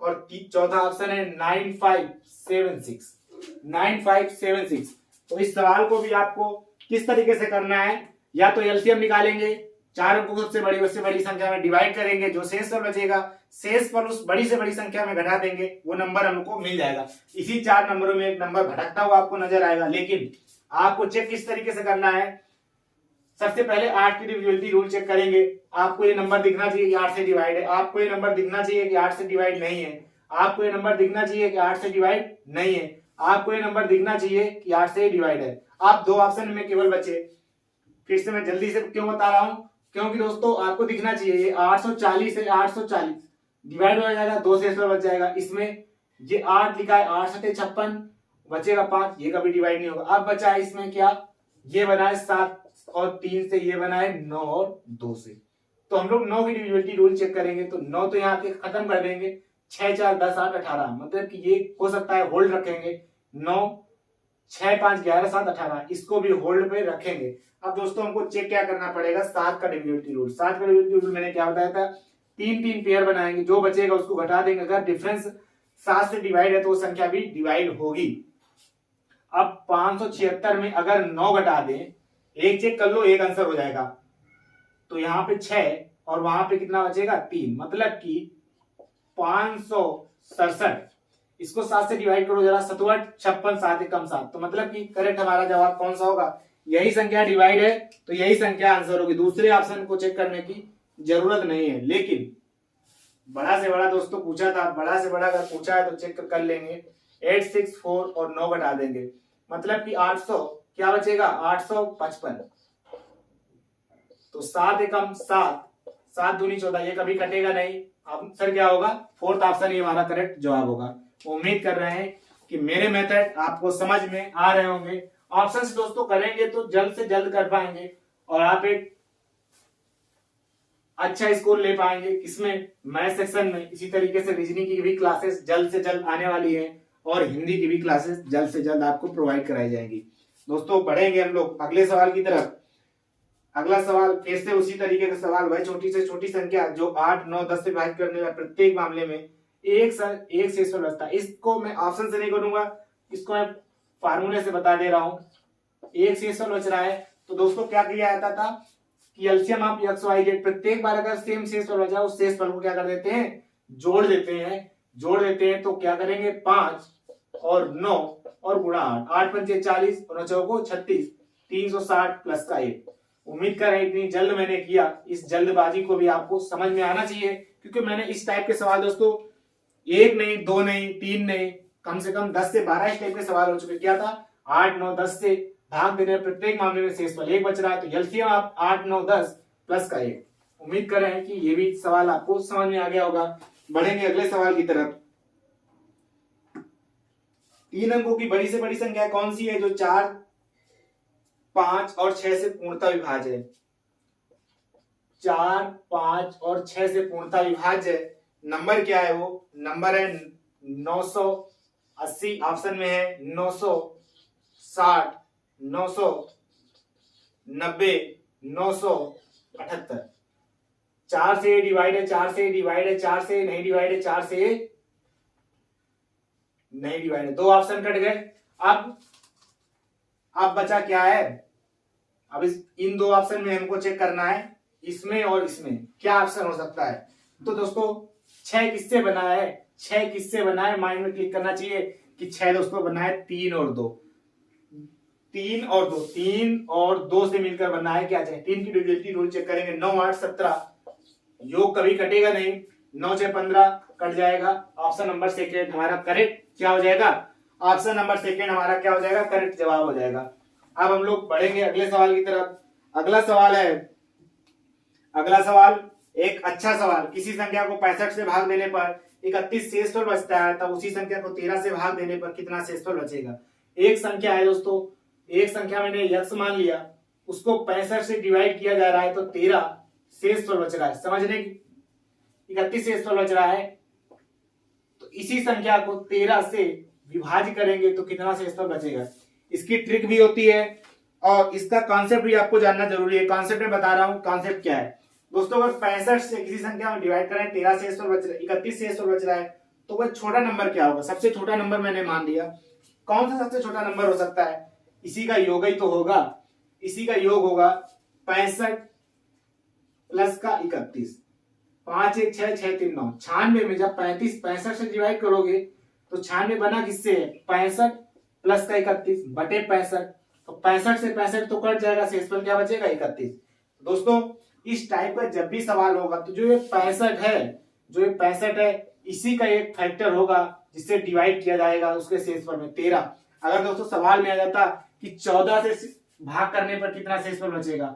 और चौथा ऑप्शन है 9576। तो इस सवाल को भी आपको किस तरीके से करना है, या तो एलसीएम निकालेंगे, 4 अंकों को सबसे बड़ी संख्या में डिवाइड करेंगे, जो शेषफल बचेगा शेषफल उस बड़ी से बड़ी संख्या में घटा देंगे, वो नंबर हमको मिल जाएगा। इसी 4 नंबरों में एक नंबर भटकता हुआ आपको नजर आएगा, लेकिन आपको चेक किस तरीके से करना है। सबसे पहले 8 की डिविजिबिलिटी रूल चेक करेंगे। आपको ये नंबर दिखना चाहिए कि 8 से डिवाइड है, आपको ये नंबर दिखना चाहिए कि 8 से डिवाइड नहीं है, आपको ये नंबर दिखना चाहिए कि 8 से डिवाइड नहीं है, आपको ये नंबर दिखना चाहिए कि 8 से डिवाइड है। आप 2 ऑप्शन में केवल बचे। फिर से मैं जल्दी से क्यों बता रहा हूं, क्योंकि दोस्तों आपको दिखना चाहिए ये 840 से 840 डिवाइड हो जाएगा, 2 शेषफल बच जाएगा। इसमें ये 8 लिखा है, 8 सटे 56 बचेगा 5, ये कभी डिवाइड नहीं होगा। अब बचा है इसमें क्या, ये बना है 7 और 3 से, ये बना है 9 और 2 से। तो हम लोग 9 की डिविजिबिलिटी रूल चेक करेंगे तो 9 तो यहाँ पे खत्म कर देंगे, 6 4 10 8 18, मतलब कि ये हो सकता है होल्ड रखेंगे, 9 6 5 11 7 18, इसको भी होल्ड पे रखेंगे। अब दोस्तों हमको चेक क्या करना पड़ेगा, 7 का डिविजिबिलिटी रूल। 7 का डिविजिबिलिटी रूल मैंने क्या बताया था, 3 पेयर बनाएंगे, जो बचेगा उसको घटा देंगे। अगर डिफरेंस 7 से डिवाइड है तो वो संख्या भी डिवाइड होगी। अब 576 में अगर 9 घटा दें, एक चेक कर लो, एक आंसर हो जाएगा। तो यहाँ पे 6 और वहां पे कितना बचेगा 3, मतलब कि 567। इसको 7 से डिवाइड करो जरा, 67 56 7 कम 7, तो मतलब कि करेक्ट हमारा जवाब कौन सा होगा, यही संख्या डिवाइड है तो यही संख्या आंसर होगी। दूसरे ऑप्शन को चेक करने की जरूरत नहीं है। लेकिन बड़ा से बड़ा दोस्तों पूछा था, बड़ा से बड़ा अगर पूछा है तो चेक कर लेंगे। 864 और 9 घटा देंगे, मतलब कि 800 क्या बचेगा, 855। तो 7 एकम 7, 7 दूनी 14, ये कभी कटेगा नहीं। आंसर क्या होगा, फोर्थ ऑप्शन ही हमारा करेक्ट जवाब होगा। उम्मीद कर रहे हैं कि मेरे मेथड आपको समझ में आ रहे होंगे। ऑप्शन से दोस्तों करेंगे तो जल्द से जल्द कर पाएंगे और आप एक अच्छा स्कोर ले पाएंगे। किसमें, मैथ सेक्शन में। इसी तरीके से रीजनिंग की भी क्लासेस जल्द से जल्द आने वाली है और हिंदी की भी क्लासेस जल्द से जल्द आपको प्रोवाइड कराई जाएंगी। दोस्तों बढ़ेंगे हम लोग अगले सवाल की तरफ। अगला सवाल फिर से उसी तरीके का सवाल, वह छोटी से छोटी संख्या जो 8, 9, 10 से विभाजित करने वाले प्रत्येक मामले में एक शेषफल बचता है। इसको मैं ऑप्शन से नहीं करूंगा, इसको मैं फार्मूले से बता दे रहा हूं। एक शेषफल बच रहा है तो दोस्तों क्या किया जाता था कि LCM of x y z, प्रत्येक बार अगर सेम शेषफल बचा उस शेषफल को क्या कर देते हैं, जोड़ देते हैं। तो क्या करेंगे, 5 और 9 और गुणा 8, 8 पंचे 40 और 9 चौको 36, 360 प्लस का 1। उम्मीद कर रहे इतनी जल्द मैंने किया, इस जल्दबाजी को भी आपको समझ में आना चाहिए, क्योंकि मैंने इस टाइप के सवाल दोस्तों 1 नहीं, 2 नहीं, 3 नहीं, कम से कम 10 से 12 इस टाइप के सवाल हो चुके। क्या था, 8, 9, 10 से भाग देने प्रत्येक मामले में शेषफल 1 बच रहा है, तो एलसीएम आप 8, 9, 10 प्लस का 1। उम्मीद कर रहे हैं कि ये भी सवाल आपको समझ में आ गया होगा। बढ़ेंगे अगले सवाल की तरफ। 3 अंकों की बड़ी से बड़ी संख्या कौन सी है जो 4, 5 और 6 से पूर्णतः विभाज्य है। 4, 5 और 6 से पूर्णतः विभाज्य है। नंबर क्या है, वो नंबर है 980, ऑप्शन में है 960, 990, 978। 4 से डिवाइड है, 4 से डिवाइड है, 4 से नहीं डिवाइड है, 4 से नहीं डिवाइड है। 2 ऑप्शन कट गए। अब बचा क्या है, अब इन 2 ऑप्शन में हमको चेक करना है, इसमें और इसमें क्या ऑप्शन हो सकता है। तो दोस्तों 6 किससे बना है, 6 किससे बना है, माइंड में क्लिक करना चाहिए कि 6 दोस्तों बना है 3 और 2, 3 और 2, 3 और 2 से मिलकर बना है क्या, 3 की डिविजिबिलिटी रूल चेक करेंगे। 9, 8, 17, योग कभी कटेगा नहीं, 9 से 15 कट जाएगा। ऑप्शन नंबर सेकेंड हमारा करेक्ट क्या हो जाएगा, ऑप्शन नंबर सेकेंड हमारा क्या हो जाएगा, करेक्ट जवाब हो जाएगा। अब हम लोग बढ़ेंगे अगले सवाल की तरफ। अगला सवाल एक अच्छा सवाल, किसी संख्या को 65 से भाग देने पर 31 शेषफल बचता है, तब उसी संख्या को 13 से भाग देने पर कितना शेषफल बचेगा। एक संख्या है दोस्तों, एक संख्या मैंने यक्ष मान लिया, उसको 65 से डिवाइड किया जा रहा है तो 13 शेषफल बच रहा है। समझने की, 31 शेषफल बच रहा है, तो इसी संख्या को 13 से विभाजित करेंगे तो कितना शेषफल बचेगा। इसकी ट्रिक भी होती है और इसका कॉन्सेप्ट भी आपको जानना जरूरी है। कॉन्सेप्ट में बता रहा हूं, कॉन्सेप्ट क्या है दोस्तों। अगर 65 से किसी संख्या में डिवाइड करें, 13 शेषफल बच रहा है, 31 शेषफल बच रहा है, तो वह छोटा नंबर क्या होगा। सबसे छोटा नंबर मैंने मान लिया, कौन सा सबसे छोटा नंबर हो सकता है, इसी का योग ही तो होगा, इसी का योग होगा 65 प्लस का 31, 5, 1, 6, 6, 3, 9, 96 में जब 65 से डिवाइड करोगे तो 96 बना किससे, 65 प्लस का 31 बटे 65, तो 65 से 65 तो कट जाएगा, शेषफल क्या बचेगा, 31। दोस्तों इस टाइप का जब भी सवाल होगा तो जो ये 65 है, इसी का एक फैक्टर होगा जिससे डिवाइड किया जाएगा उसके शेषफल में 13। अगर दोस्तों सवाल में आ जाता कि 14 से भाग करने पर कितना शेषफल बचेगा,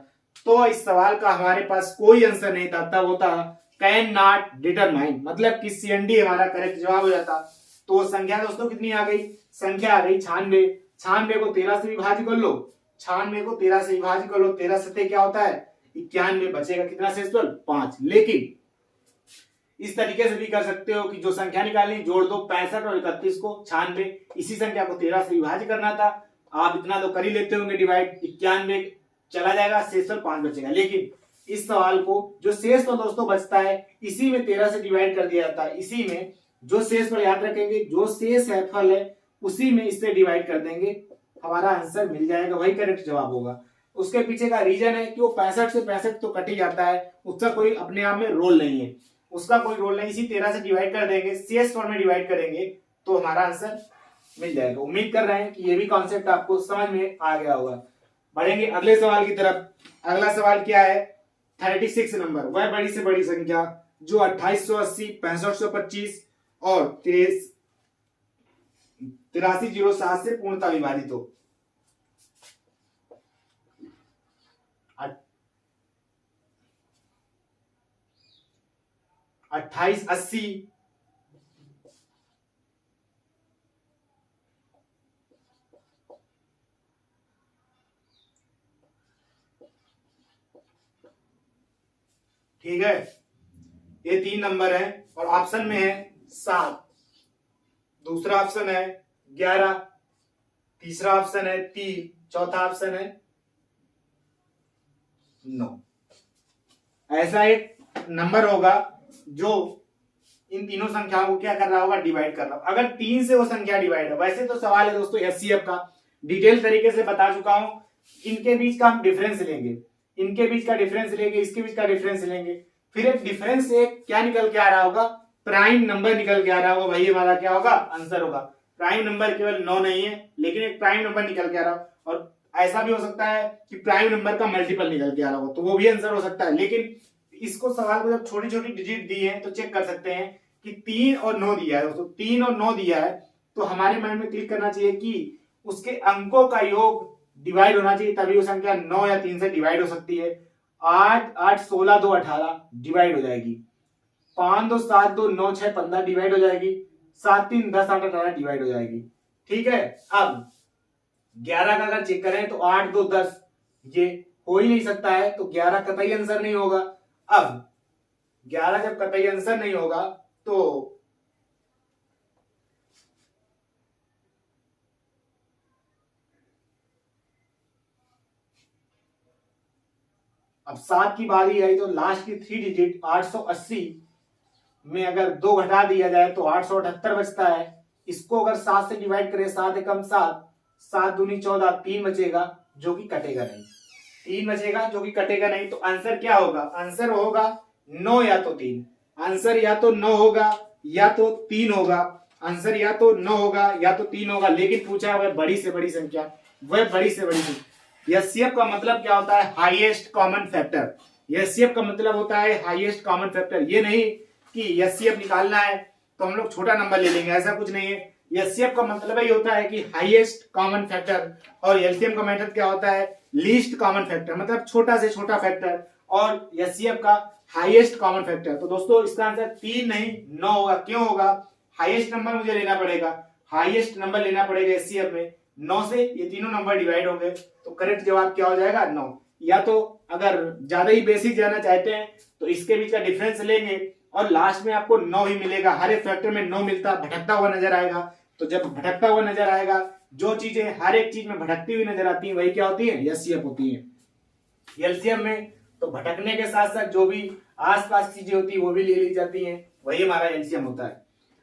तो इस सवाल का हमारे पास कोई आंसर नहीं था, तब होता कैन नॉट डिटरमाइन, मतलब कि CND हमारा करेक्ट जवाब हो जाता। तो संख्या दोस्तों कितनी आ गई, संख्या आ गई 96। 96 को 13 से विभाजित कर लो, 96 को 13 से विभाजित कर लो, 13 सत्ते क्या होता है 91, बचेगा कितना शेषफल 5। लेकिन इस तरीके से भी कर सकते हो कि जो संख्या निकालनी जोड़ दो 65 और 31 को 96, इसी संख्या को 13 से विभाजित करना था, आप इतना तो कर ही लेते होंगे डिवाइड, 91 चला जाएगा, शेषफल 5 बचेगा। लेकिन इस सवाल को जो शेषफल दोस्तों बचता है इसी में 13 से डिवाइड कर दिया जाता है, इसी में जो शेषफल याद रखेंगे, जो शेषफल है उसी में इससे डिवाइड कर देंगे, हमारा आंसर मिल जाएगा, वही करेक्ट जवाब होगा। उसके पीछे का रीजन है कि वो 65 से 65 तो कट ही जाता है, उसका कोई अपने आप में रोल नहीं है, उसका कोई रोल नहीं, इसी 13 से डिवाइड कर देंगे, शेषफल में डिवाइड करेंगे तो हमारा आंसर मिल जाएगा। उम्मीद कर रहे हैं कि ये भी कॉन्सेप्ट आपको समझ में आ गया होगा। बढ़ेंगे अगले सवाल की तरफ। अगला सवाल क्या है, 36 नंबर, वह बड़ी से बड़ी संख्या जो 2880, 6525 और 8307 से पूर्णतः विभाजित हो। 2880, ठीक है, ये 3 नंबर है और ऑप्शन में है 7, दूसरा ऑप्शन है 11, तीसरा ऑप्शन है 3, चौथा ऑप्शन है 9। ऐसा एक नंबर होगा जो इन तीनों संख्याओं को क्या कर रहा होगा, डिवाइड कर रहा होगा। अगर 3 से वो संख्या डिवाइड है, वैसे तो सवाल है दोस्तों एचसीएफ का, डिटेल तरीके से बता चुका हूं। इनके बीच का हम डिफरेंस लेंगे, इनके बीच का डिफरेंस लेंगे, इसके बीच का डिफरेंस लेंगे, फिर एक डिफरेंस से क्या निकल के आ रहा होगा, प्राइम नंबर निकल के आ रहा होगा, वही हमारा क्या होगा, आंसर होगा। प्राइम नंबर केवल 9 नहीं है, लेकिन एक प्राइम नंबर निकल के आ रहा है, और ऐसा भी हो सकता है कि प्राइम नंबर का मल्टीपल निकल के आ रहा हो, तो वो भी आंसर हो सकता है। लेकिन इसको सवाल को जब छोटी छोटी डिजिट दी है तो चेक कर सकते हैं कि 3 और 9 दिया है दोस्तों, 3 और 9 दिया है, तो हमारे माइंड में क्लिक करना चाहिए कि उसके अंकों का योग डिवाइड होना चाहिए, तभी वो संख्या 9 या 3 से डिवाइड हो सकती है। 8 8 16 2 18 डिवाइड हो जाएगी, 5 2 7 2 9 6 15 डिवाइड हो जाएगी, 7 3 10 8 18 डिवाइड हो जाएगी, ठीक है। अब 11 का अगर चेक करें तो 8 2 10, ये हो ही नहीं सकता है, तो 11 कतई आंसर नहीं होगा। अब 11 जब कतई आंसर नहीं होगा तो अब 7 की बारी आई, तो लास्ट की 3 डिजिट 880 में अगर 2 घटा दिया जाए तो 878 बचता है। इसको अगर 7 से डिवाइड करें, 7 एकम 7, 7 दूनी 14, 3 बचेगा जो कि कटेगा नहीं, 3 बचेगा जो कि कटेगा नहीं। तो आंसर क्या होगा, आंसर होगा 9 या तो 3, आंसर या तो 9 होगा या तो 3 होगा, आंसर या तो 9 होगा या तो 3 होगा। लेकिन पूछा है वह बड़ी से बड़ी संख्या, वह बड़ी से बड़ी संख्या। एचसीएफ का मतलब क्या होता है, हाईएस्ट कॉमन फैक्टर। एचसीएफ का मतलब होता है हाईएस्ट कॉमन फैक्टर। ये नहीं कि एचसीएफ निकालना है तो हम लोग छोटा नंबर ले लेंगे, ऐसा कुछ नहीं है। एचसीएफ का मतलब ही होता है कि हाईएस्ट कॉमन फैक्टर, और एलसीएम का मेथड क्या होता है, लीस्ट कॉमन फैक्टर, मतलब छोटा से छोटा फैक्टर, और एचसीएफ का हाईएस्ट कॉमन फैक्टर। तो दोस्तों इसका आंसर 3 नहीं 9 होगा। क्यों होगा, हाईएस्ट नंबर मुझे लेना पड़ेगा, हाईएस्ट नंबर लेना पड़ेगा एचसीएफ में। 9 से ये तीनों नंबर डिवाइड होंगे, तो करेक्ट जवाब क्या हो जाएगा, 9। या तो अगर ज्यादा ही बेसिक जाना चाहते हैं तो इसके बीच का डिफरेंस लेंगे और लास्ट में आपको 9 ही मिलेगा। हर एक फैक्टर में 9 मिलता, भटकता हुआ नजर आएगा। तो जब भटकता हुआ नजर आएगा, जो चीजें हर एक चीज में भटकती हुई नजर आती है वही क्या होती है, एचसीएफ होती है। एलसीएम में तो भटकने के साथ साथ जो भी आसपास चीजें होती है वो भी ले ली जाती हैं, वही हमारा एलसीएम होता है।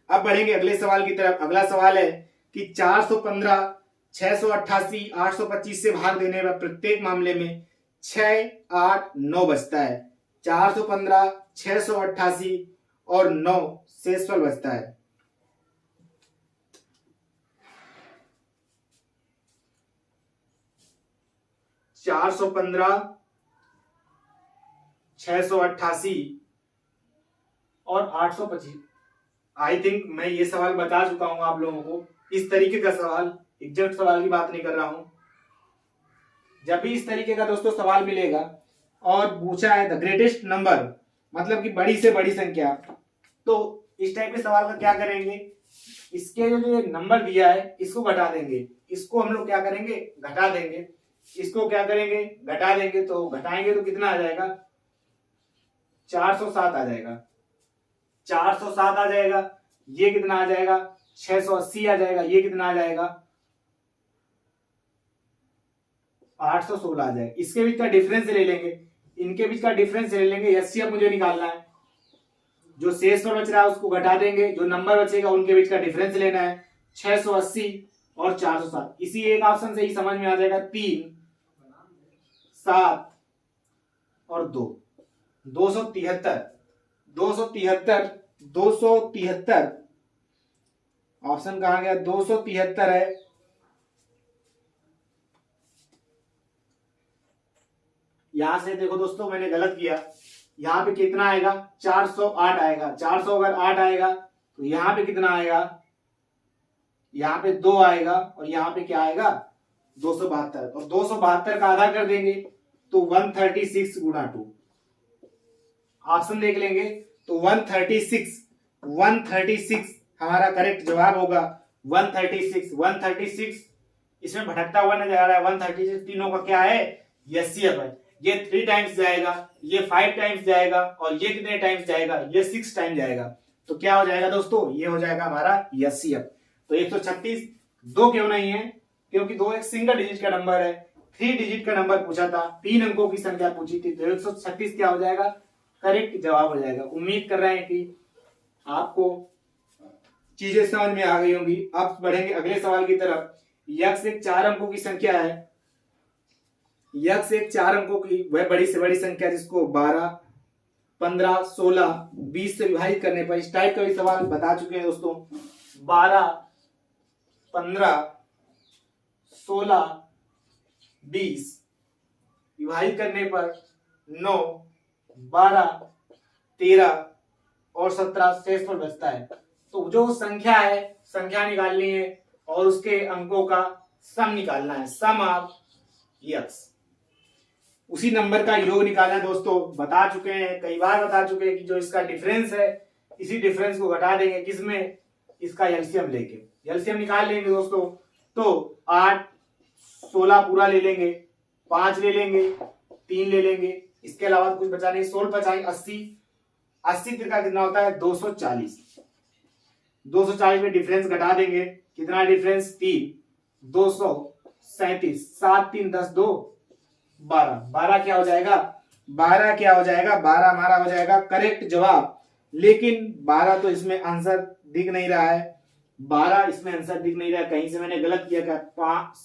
अब बढ़ेंगे अगले सवाल की तरफ। अगला सवाल है कि 415, 688, 825 से भाग देने पर प्रत्येक मामले में 6, 8, 9 बचता है। 415, 688 और 9 शेषफल बचता है। चार सौ 688 और 825। आई थिंक मैं ये सवाल बता चुका हूं आप लोगों को। इस तरीके का सवाल, एग्जैक्ट सवाल की बात नहीं कर रहा हूं। जब भी इस तरीके का दोस्तों सवाल मिलेगा और पूछा है द ग्रेटेस्ट नंबर, मतलब कि बड़ी से बड़ी संख्या, तो इस टाइप के सवाल का क्या करेंगे, इसके जो नंबर दिया है इसको घटा देंगे, इसको हम लोग क्या करेंगे, घटा देंगे, इसको क्या करेंगे, घटा देंगे। तो घटाएंगे तो कितना आ जाएगा, 407 आ जाएगा, 407 आ जाएगा। ये कितना आ जाएगा, 680 आ जाएगा। ये कितना आ जाएगा, 816 आ जाएगा। इसके बीच का डिफरेंस ले लेंगे, इनके बीच का डिफरेंस ले लेंगे। एचसीएफ मुझे निकालना है, जो शेष में बच रहा है उसको घटा देंगे, जो नंबर बचेगा उनके बीच का डिफरेंस लेना है। 680 और 407, इसी एक ऑप्शन से ही समझ में आ जाएगा। 3, 7 और 2, 273, 273, 273। ऑप्शन कहां गया, 273 है। यहां से देखो दोस्तों मैंने गलत किया, यहाँ पे कितना आएगा 408 आएगा। 400 अगर 8 आएगा तो यहाँ पे कितना आएगा, यहाँ पे 2 आएगा और यहाँ पे क्या आएगा 272, और 272 का आधा कर देंगे तो 136 गुणा 2। ऑप्शन देख लेंगे तो 136 हमारा करेक्ट जवाब होगा। 136 इसमें भटकता हुआ नजर आ रहा है। 136 तीनों का क्या है, एचसीएफ है। ये 3 टाइम्स जाएगा, ये 5 टाइम्स जाएगा और ये कितने टाइम्स जाएगा, ये 6 टाइम जाएगा। तो क्या हो जाएगा दोस्तों, ये हो जाएगा हमारा एचसीएफ। तो 136 दो क्यों नहीं है, क्योंकि 2 एक सिंगल डिजिट का नंबर है। 3 डिजिट का नंबर पूछा था, 3 अंकों की संख्या पूछी थी, तो 136 क्या हो जाएगा, करेक्ट जवाब हो जाएगा। उम्मीद कर रहे हैं कि आपको चीजें समझ में आ गई होंगी। अब बढ़ेंगे अगले सवाल की तरफ। यक्स एक 4 अंकों की संख्या है। यक्स एक 4 अंकों की वह बड़ी से बड़ी संख्या जिसको 12, 15, 16, 20 से विभाजित करने पर, इस टाइप का भी सवाल बता चुके हैं दोस्तों। 12, 15, 16, 20 विभाजित करने पर 9, 12, 13 और 17 शेष पर बचता है। तो जो संख्या है, संख्या निकालनी है और उसके अंकों का सम निकालना है, सम ऑफ यक्स। उसी नंबर का योग निकालना है दोस्तों। बता चुके हैं, कई बार बता चुके हैं कि जो इसका डिफरेंस है, इसी डिफरेंस को घटा देंगे किसमें, इसका एलसीएम लेके। एलसीएम निकाल लेंगे दोस्तों। तो 8, 16 पूरा ले लेंगे, 5 ले लेंगे, 3 ले लेंगे, इसके अलावा कुछ बचा नहीं। 16 55 80, 80 का कितना होता है 240। 240 में डिफरेंस घटा देंगे, कितना डिफरेंस 3, 237, 7 3 10 2 12। 12 क्या हो जाएगा, 12 क्या हो जाएगा, 12 हमारा हो जाएगा करेक्ट जवाब। लेकिन 12 तो इसमें आंसर दिख नहीं रहा है। 12 इसमें आंसर दिख नहीं रहा है, कहीं से मैंने गलत किया क्या। 5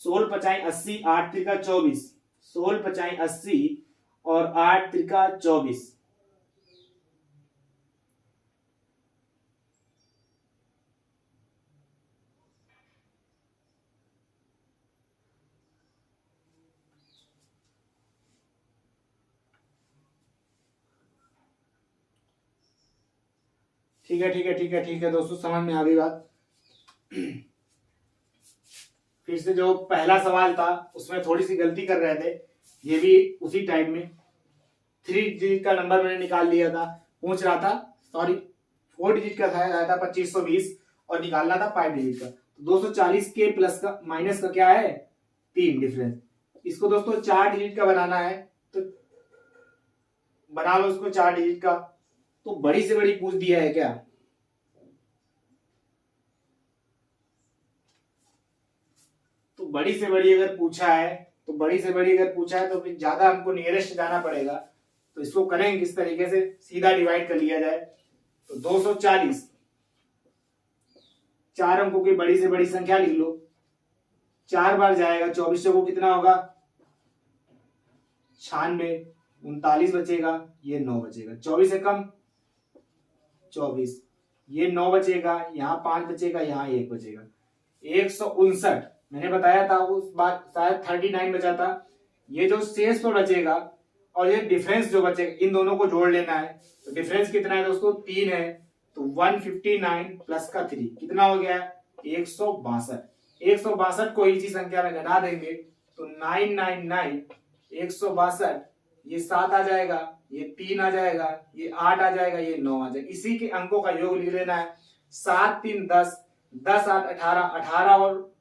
16 55 80, 8 त्रिका 24, 16 55 80 और 8 त्रिका 24। ठीक है दोस्तों, समझ में आ गई बात। फिर से जो पहला सवाल था उसमें थोड़ी सी गलती कर रहे थे, ये भी उसी टाइप में 3 डिजिट का नंबर मैंने निकाल लिया था। पूछ रहा था, सॉरी 4 डिजिट का था 2520 और निकालना था 5 डिजिट का। तो 240 के प्लस का माइनस का क्या है 3 डिफरेंस। इसको दोस्तों 4 डिजिट का बनाना है तो बना लो इसको 4 डिजिट का। तो बड़ी से बड़ी पूछ दिया है क्या, तो बड़ी से बड़ी अगर पूछा है तो फिर ज्यादा हमको नियरेस्ट जाना पड़ेगा। तो इसको करेंगे किस तरीके से, सीधा डिवाइड कर लिया जाए। तो 240 4 अंकों की बड़ी से बड़ी संख्या लिख लो, 4 बार जाएगा, 24 को कितना होगा 96, 39 बचेगा, ये 9 बचेगा, 24 से कम 24, ये 9 बचेगा, यहाँ 5 बचेगा, यहाँ 1 बचेगा, 159। मैंने बताया था उस बार शायद 39 बचा था। ये जो शेष तो बचेगा और ये डिफरेंस जो बचेगा, इन दोनों को जोड़ लेना है। तो डिफरेंस कितना है दोस्तों 3 है। तो 159 प्लस का 3 कितना हो गया 162। 162 को इसी संख्या में घटा देंगे तो 999 162, ये 7 आ जाएगा, ये 3 आ जाएगा, ये 8 आ जाएगा, ये 9 आ जाएगा। इसी के अंकों का योग लिख लेना है। 7 3 10, 10 8 18, 18 और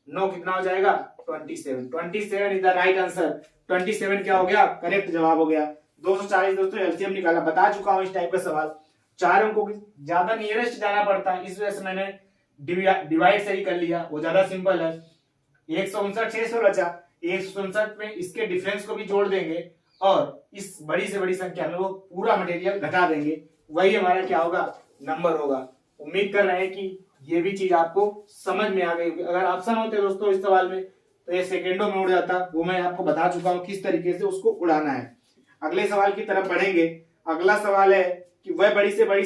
9 कितना हो जाएगा 27। 27 इज द राइट आंसर। 27 क्या हो गया, करेक्ट जवाब हो गया। 240 दोस्तों एलसीएम निकाला, बता चुका हूं इस टाइप का सवाल। 4 अंकों की ज्यादा नियरेस्ट जाना पड़ता है, इस वजह से मैंने डिवाइड से ही कर लिया, वो ज्यादा सिंपल है। 159 6 बचा, 159 में इसके डिफरेंस को भी जोड़ देंगे और इस बड़ी से बड़ी संख्या में वो पूरा मटेरियल घटा देंगे, वही हमारा क्या होगा नंबर होगा। उम्मीद कर रहे हैं कि ये भी चीज आपको समझ में आ गई होगी। अगर ऑप्शन होते दोस्तों इस सवाल में तो ये सेकेंडों में उड़ जाता, वो मैं आपको बता चुका हूं किस तरीके से उसको उड़ाना है। अगले सवाल की तरफ बढ़ेंगे। अगला सवाल है कि वह बड़ी से बड़ी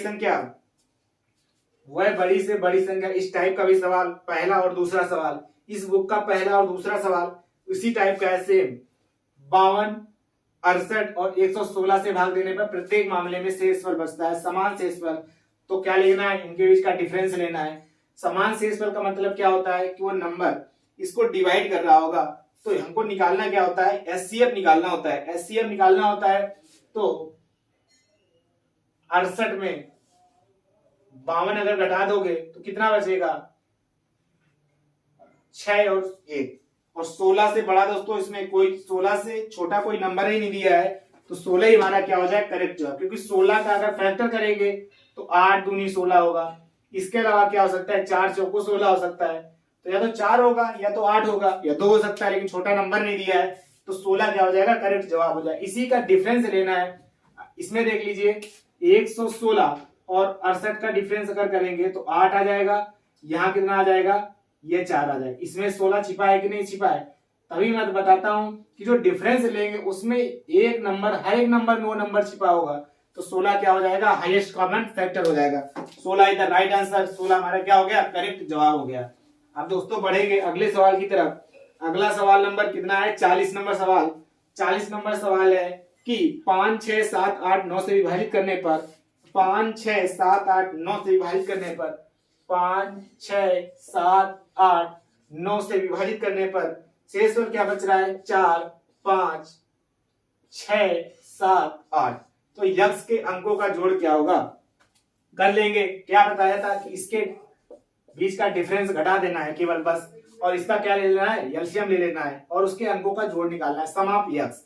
संख्या, इस टाइप का भी सवाल, पहला और दूसरा सवाल, इस बुक का पहला और दूसरा सवाल इसी टाइप का है सेम। 52 68 और 116 से भाग देने पर प्रत्येक मामले में शेषफल बचता है, समान शेषफल। तो क्या लेना है, इनके बीच का डिफरेंस लेना है। समान शेषफल का मतलब क्या होता है कि वो नंबर इसको डिवाइड कर रहा होगा। तो हमको निकालना क्या होता है, एचसीएफ निकालना होता है। एचसीएफ निकालना होता है तो 68 में 52 अगर घटा दोगे तो कितना बचेगा, 6 और 1। और 16 से बड़ा दोस्तों इसमें कोई 16 से छोटा कोई नंबर ही नहीं दिया है, तो 16 ही हमारा क्या हो जाए, करेक्ट जवाब। क्योंकि 16 का अगर फैक्टर करेंगे तो 8 दूनी 16 होगा। इसके अलावा क्या हो सकता है, 4 चौको 16 हो सकता है। तो या तो 4 होगा या तो 8 होगा या 2 हो सकता है, लेकिन छोटा नंबर नहीं दिया है, तो 16 क्या हो जाएगा, करेक्ट जवाब हो जाएगा। इसी का डिफरेंस लेना है। इसमें देख लीजिए 116 और 68 का डिफरेंस अगर करेंगे तो 8 आ जाएगा, यहाँ कितना आ जाएगा, ये 4 आ जाएगा। इसमें 16 छिपा है कि नहीं छिपा है, तभी मैं बताता हूं कि जो डिफरेंस लेंगे उसमें एक नंबर, हर एक नंबर में वो नंबर छिपा होगा। तो 16 क्या हो जाएगा, हाईएस्ट कॉमन फैक्टर हो जाएगा। 16 इज द राइट आंसर। 16 हमारा क्या हो गया, करेक्ट जवाब हो गया। अब दोस्तों बढ़ेंगे अगले सवाल की तरफ। अगला सवाल नंबर कितना है, 40 नंबर सवाल। 40 नंबर सवाल है कि 5 6 7 8 9 से विभाजित करने पर 5 6 7 8 9 से विभाजित करने पर 5 6 7 8 9 से विभाजित करने पर शेषफल क्या बच रहा है, 4 5 6 7 8। तो यक्ष के अंकों का जोड़ क्या होगा, कर लेंगे। क्या बताया था कि इसके बीच का डिफरेंस घटा देना है केवल बस, और इसका क्या ले लेना है, एलसीएम ले लेना है और उसके अंकों का जोड़ निकालना है, सम ऑफ यक्ष।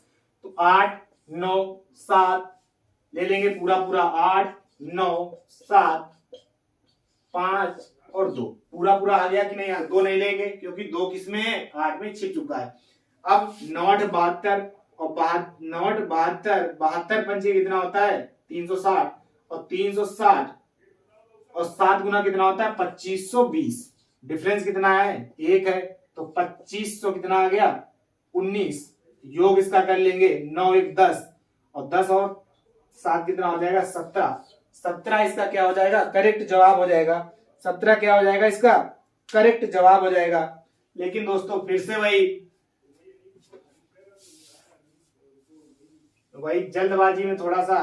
तो 8 9 7 ले लेंगे पूरा पूरा, 8 9 7 5 और 2, पूरा पूरा आ गया कि नहीं, 2 नहीं लेंगे क्योंकि 2 किसमें है, 8 में छिप चुका है। अब 9 72 और 9 72 72 पंचे कितना होता है, 360, और 360 और 7 गुना कितना होता है, 2520। डिफरेंस कितना है, 1 है, तो 2500 कितना आ गया, 19। योग इसका कर लेंगे, 9 1 10 और 10 और 7 कितना हो जाएगा, 17। 17 इसका क्या हो जाएगा, करेक्ट जवाब हो जाएगा। 17 क्या हो जाएगा, इसका करेक्ट जवाब हो जाएगा। लेकिन दोस्तों फिर से वही जल्दबाजी में थोड़ा सा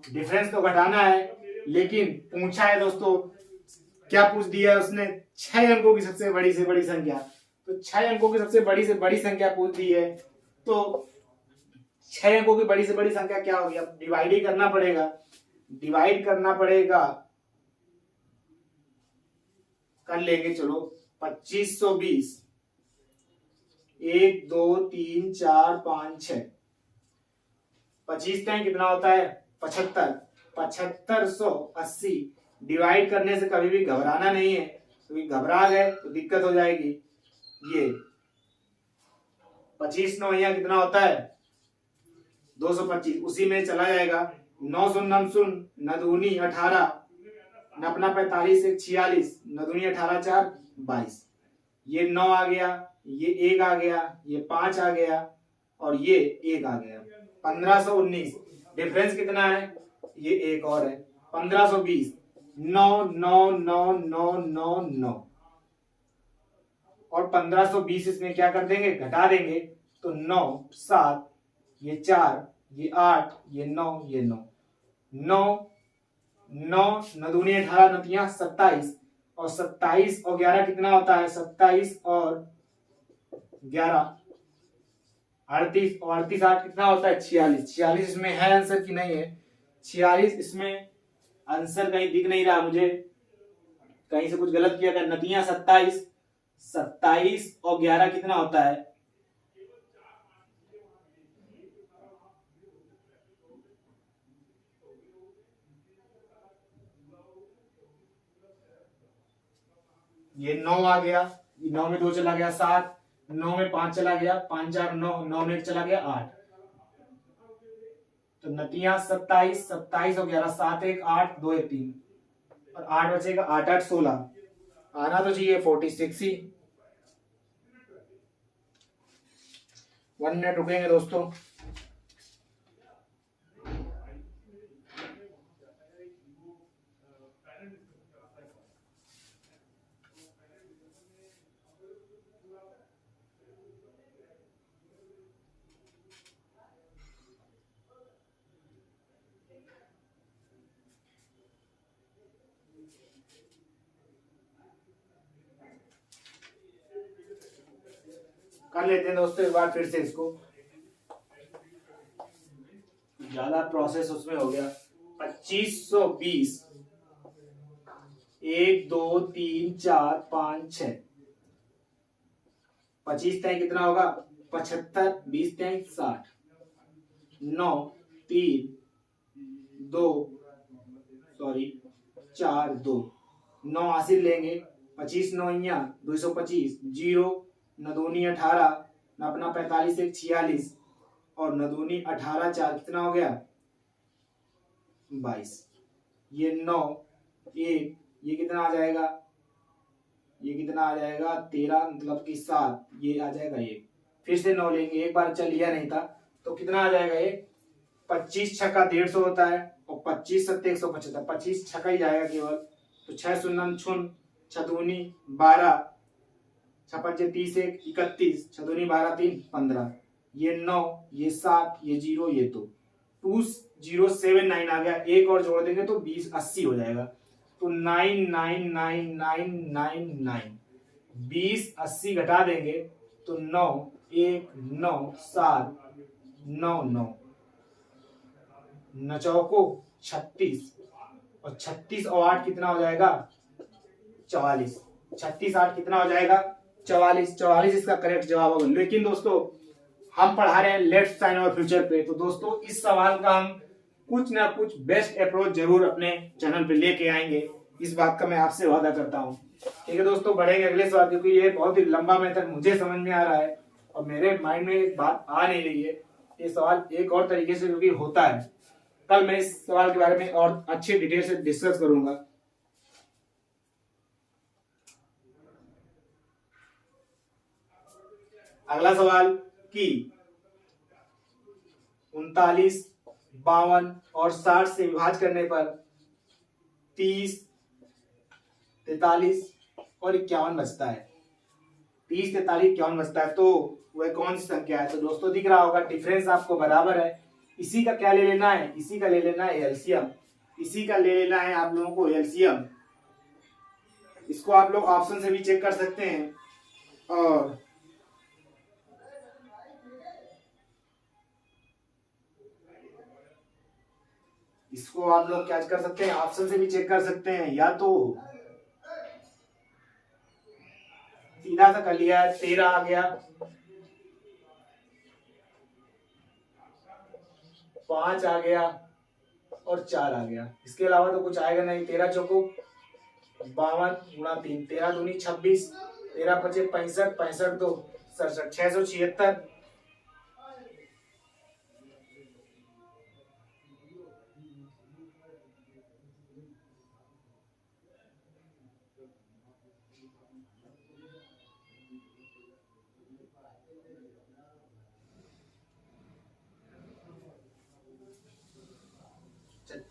डिफरेंस तो घटाना है, लेकिन पूछा है दोस्तों, क्या पूछ दिया है उसने, 6 अंकों की सबसे बड़ी से बड़ी संख्या। तो 6 अंकों की सबसे बड़ी से बड़ी संख्या पूछ दी है, तो 6 अंकों की बड़ी से बड़ी संख्या क्या होगी, अब डिवाइड ही करना पड़ेगा, डिवाइड करना पड़ेगा। कर लेंगे चलो, 2520, 1 2 3 4 5 6, 25 टाइम कितना होता है, 75, 7580। डिवाइड करने से कभी भी घबराना नहीं है, क्योंकि घबरा गए तो दिक्कत हो जाएगी। ये 25 9 यहाँ कितना होता है, 225, उसी में चला जाएगा। 9 शून्य 9 शून्य, 9 दूनी 18, 9 45 1 46, 9 दूनी 18 4 22। ये 9 आ गया, ये 1 आ गया, ये 5 आ गया और ये 1 आ गया, 1519। डिफरेंस कितना है, ये एक और है, 1520। 9 9 9 9 9 9 और 1520 इसमें क्या कर देंगे, घटा देंगे। तो 9 7, ये 4, ये 8, ये 9, ये 9, 9 9 9 दूनी 18, 9 27, और 27 और 11 कितना होता है, 27 और 11 38, और 38 8 कितना होता है, 46। 46 इसमें है आंसर की नहीं है, 46 इसमें आंसर कहीं दिख नहीं रहा मुझे, कहीं से कुछ गलत किया था। नतिया 27, 27 और 11 कितना होता है, ये 9 आ गया, 9 में 2 चला गया 7, 9 में 5 चला गया 5 4 9, 9 में 1 चला गया 8। तो नतिया 27, 27 और 11, 7 1 8 2 1 3 और 8 बचेगा, 8 8 16, आना तो चाहिए 46 ही। 1 मिनट रुकेंगे दोस्तों। कर लेते हैं दोस्तों एक बार फिर से इसको, ज्यादा प्रोसेस उसमें हो गया। 2520, 1 2 3 4 5 6, 25 तय कितना होगा 75, 20 तय 60, 9 3 2 4 2, 9 हासिल लेंगे, 25 9 225, 0 9 दूनी 18, न अपना 45 1 46, और न दूनी 18 4 कितना हो गया 22, ये 9 1, ये कितना आ जाएगा, ये कितना आ जाएगा 13, मतलब कि 7, ये आ जाएगा ये, फिर से 9 लेंगे, एक बार चल लिया नहीं था तो कितना आ जाएगा ये 25 छक्का 150 होता है, और 25 सत्ते 175, 25 छक्का ही जाएगा केवल, तो 6 शून्य छुन, 6 दूनी 12, 6 पंचे 30 1 31, 6 दूनी 12 3 15, ये 9, ये 7, ये 0, ये 2, 2079 आ गया, एक और जोड़ देंगे तो 20 80 हो जाएगा, तो 99999, 20 80 घटा देंगे तो 9 1 9 7 9 9, 9 चौको 36, और 36 और 8 कितना हो जाएगा 44, 36 8 कितना हो जाएगा 44, 44 इसका करेक्ट जवाब होगा। लेकिन दोस्तों हम पढ़ा रहे हैं लेट्स साइन और फ्यूचर पे, तो दोस्तों इस सवाल का हम कुछ ना कुछ बेस्ट अप्रोच जरूर अपने चैनल पे लेके आएंगे, इस बात का मैं आपसे वादा करता हूँ। ठीक है दोस्तों, बढ़ेंगे अगले सवाल, क्योंकि ये बहुत ही लंबा मेथड मुझे समझ में आ रहा है और मेरे माइंड में एक बात आ नहीं रही है, ये सवाल एक और तरीके से क्योंकि होता है, कल मैं इस सवाल के बारे में और अच्छे डिटेल से डिस्कस करूंगा। अगला सवाल कि 39 52 और 60 से विभाजित करने पर 30 43 और 51 बचता है, 30 43 51 बचता है, तो वह कौन सी संख्या है। तो दोस्तों दिख रहा होगा डिफरेंस आपको बराबर है, इसी का क्या ले लेना है, इसी का ले लेना है एलसीएम, इसी का ले लेना है आप लोगों को एलसीएम। इसको आप लोग ऑप्शन से भी चेक कर सकते हैं, और इसको आप लोग क्या कर सकते हैं, ऑप्शन से भी चेक कर सकते हैं, या तो सीधा सा कर लिया है, 13 आ गया, 5 आ गया और 4 आ गया, इसके अलावा तो कुछ आएगा नहीं। 13 चौको 52 गुणा 3, 13 दूनी 26, 13 पचे 65, 65 दो 67, 676,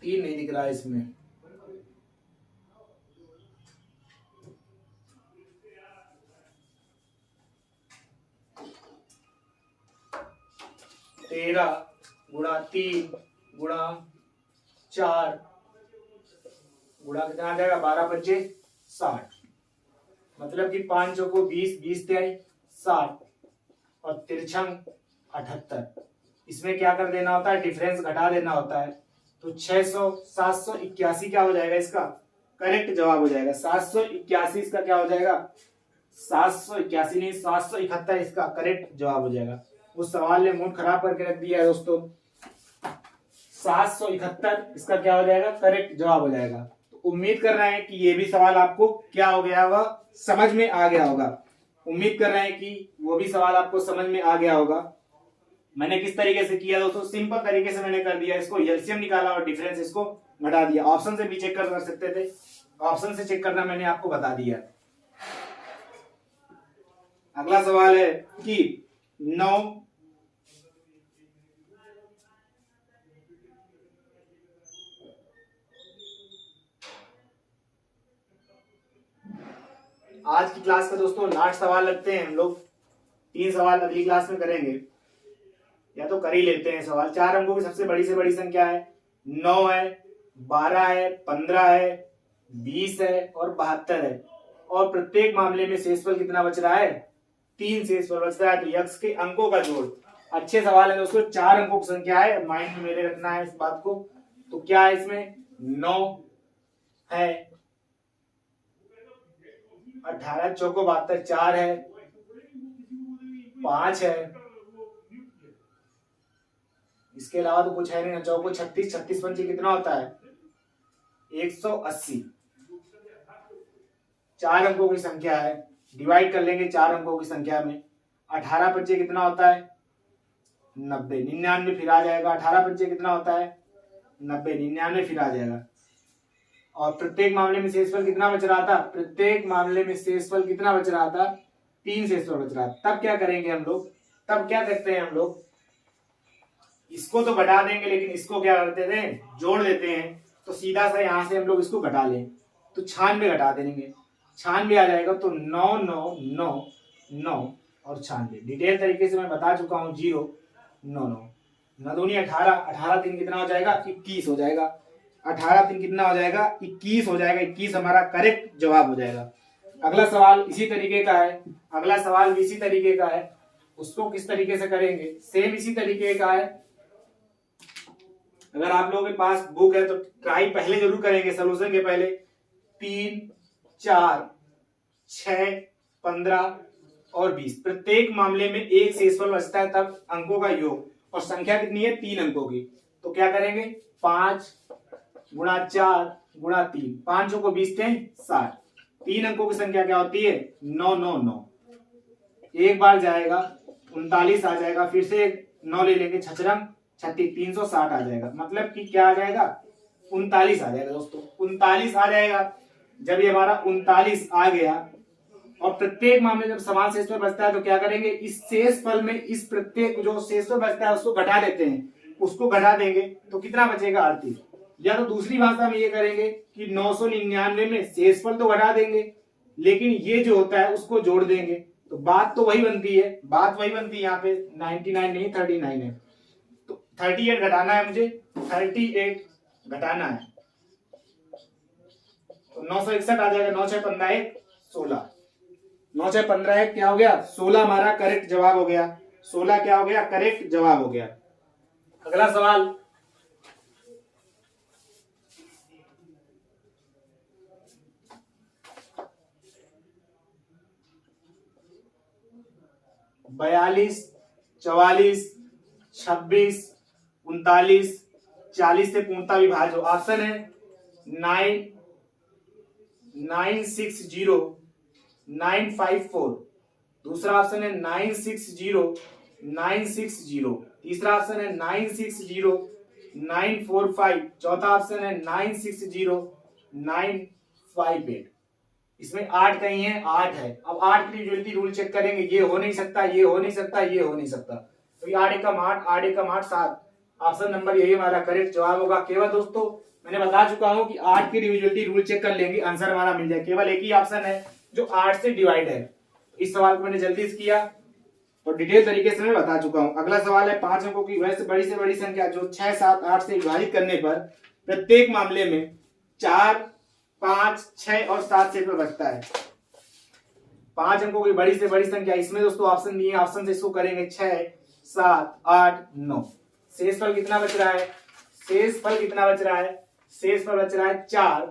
तीन नहीं दिख रहा है इसमें, तेरह गुणा 3 गुणा 4 गुणा कितना आ जाएगा 12 बच्चे 60, मतलब कि 5 चौको 20, 20 त्याई 60 और तिरछंग 78, इसमें क्या कर देना होता है, डिफरेंस घटा देना होता है, तो 600 781 क्या हो जाएगा, इसका करेक्ट जवाब हो जाएगा। 781 इसका क्या हो जाएगा, 781 नहीं 771 इसका करेक्ट जवाब हो जाएगा। उस सवाल ने मूड खराब करके रख दिया है दोस्तों, 771 इसका क्या हो जाएगा, करेक्ट जवाब हो जाएगा। तो उम्मीद कर रहे हैं कि ये भी सवाल आपको क्या हो गया होगा, समझ में आ गया होगा। उम्मीद कर रहे हैं कि वो भी सवाल आपको समझ में आ गया होगा। मैंने किस तरीके से किया दोस्तों, सिंपल तरीके से मैंने कर दिया, इसको एलसीएम निकाला और डिफरेंस इसको घटा दिया। ऑप्शन से भी चेक कर सकते थे, ऑप्शन से चेक करना मैंने आपको बता दिया। अगला सवाल है कि 9 आज की क्लास का दोस्तों लास्ट सवाल लगते हैं हम लोग, 3 सवाल अगली क्लास में करेंगे, या तो कर ही लेते हैं सवाल। 4 अंकों की सबसे बड़ी से बड़ी संख्या है, 9 है, 12 है, 15 है, 20 है और 72 है, और प्रत्येक मामले में शेषफल कितना बच रहा है 3 शेषफल बचता है, तो यक्ष के अंकों का जोड़। अच्छे सवाल है दोस्तों, 4 अंकों की संख्या है, माइंड में मेरे रखना है इस बात को। तो क्या है इसमें 9 है, 18 चौको 72, 4 है, 5 है, इसके अलावा तो कुछ है नहीं। चौको 36, 36 पंचे कितना होता है 180। 4 अंकों की संख्या है, डिवाइड कर लेंगे 4 अंकों की संख्या में। 18 पंचे कितना होता है 90, 99 फिर आ जाएगा। 18 पंचे कितना होता है 90, 99 फिर आ जाएगा। और प्रत्येक मामले में शेषफल कितना बच रहा था, प्रत्येक मामले में शेषफल कितना बच रहा था 3 शेषफल बच रहा था। तब क्या करेंगे हम लोग, तब क्या करते हैं हम लोग, इसको तो घटा देंगे, लेकिन इसको क्या करते थे जोड़ देते हैं। तो सीधा सा यहां से हम लोग इसको घटा लें, तो 96 घटा देंगे, 96 आ जाएगा। तो 9 9 9 9 और 96 डिटेल तरीके से मैं बता चुका हूँ। 0 9 9 9 दूनी 18, 18 3 कितना हो जाएगा 21 हो जाएगा। 18 3 कितना हो जाएगा 21 हो जाएगा। 21 हमारा करेक्ट जवाब हो जाएगा। अगला सवाल इसी तरीके का है, अगला सवाल भी इसी तरीके का है। उसको किस तरीके से करेंगे, सेम इसी तरीके का है। अगर आप लोगों के पास बुक है तो ट्राई पहले जरूर करेंगे, सोल्यूशन के पहले। 3 4 6 15 और 20, प्रत्येक मामले में एक शेषफल बचता है, तब अंकों का योग। और संख्या कितनी है 3 अंकों की। तो क्या करेंगे 5 गुणा 4 गुणा 3, 5 को 20 थे 60। 3 अंकों की संख्या क्या होती है 9 9 9। एक बार जाएगा 39 आ जाएगा, फिर से 9 ले लेंगे, 6 36 360 आ जाएगा। मतलब कि क्या आ जाएगा 39 आ जाएगा दोस्तों, 39 आ जाएगा। जब ये हमारा 39 आ गया, और प्रत्येक मामले में जब समान शेषफल बचता है तो क्या करेंगे, इस शेषफल में इस प्रत्येक जो शेषफल बचता है उसको घटा देते हैं, उसको घटा देंगे तो कितना बचेगा 38। या तो दूसरी भाषा में ये करेंगे कि 999 में शेषफल तो घटा देंगे, लेकिन ये जो होता है उसको जोड़ देंगे। तो बात तो वही बनती है, बात वही बनती है। यहाँ पे 99 नहीं 39 है, तो 38 घटाना है मुझे, 38 घटाना है। तो 961 आ जाएगा। 9 6 15 1 16, 9 6 15 1 क्या हो गया 16 हमारा करेक्ट जवाब हो गया। 16 क्या हो गया करेक्ट जवाब हो गया। अगला सवाल, बयालीस 44 26 39 40 से पूर्णता विभाज्य हो। ऑप्शन है 9 960 954, दूसरा ऑप्शन है 960 960, तीसरा ऑप्शन है 960 945, चौथा ऑप्शन है 960 958। इसमें 8 कहीं है, 8 है। अब 8 की डिविजिबिलिटी रूल चेक करेंगे, ये हो नहीं सकता, ये हो नहीं सकता, ये हो नहीं सकता। तो ये 8 एकम 8 8 एकम 8 7, ऑप्शन नंबर यही हमारा करेक्ट जवाब होगा। केवल दोस्तों मैंने बता चुका हूं कि 8 की डिविजिबिलिटी रूल चेक कर लेंगे, आंसर हमारा मिल जाए। केवल एक ही ऑप्शन है जो 8 से डिवाइड है। इस सवाल को मैंने जल्दी से किया और डिटेल तरीके से मैं बता चुका हूं। अगला सवाल है 5 अंकों की वैसे बड़ी से बड़ी संख्या जो 6 7 8 से विभाजित करने पर प्रत्येक मामले में 4 5 6 और 7 से बचता है। 5 अंकों की बड़ी से बड़ी संख्या, इसमें दोस्तों ऑप्शन दिए, ऑप्शन से इसको करेंगे 6 7 8 9। शेषफल कितना बच रहा है, शेषफल कितना बच रहा है, शेषफल बच रहा है 4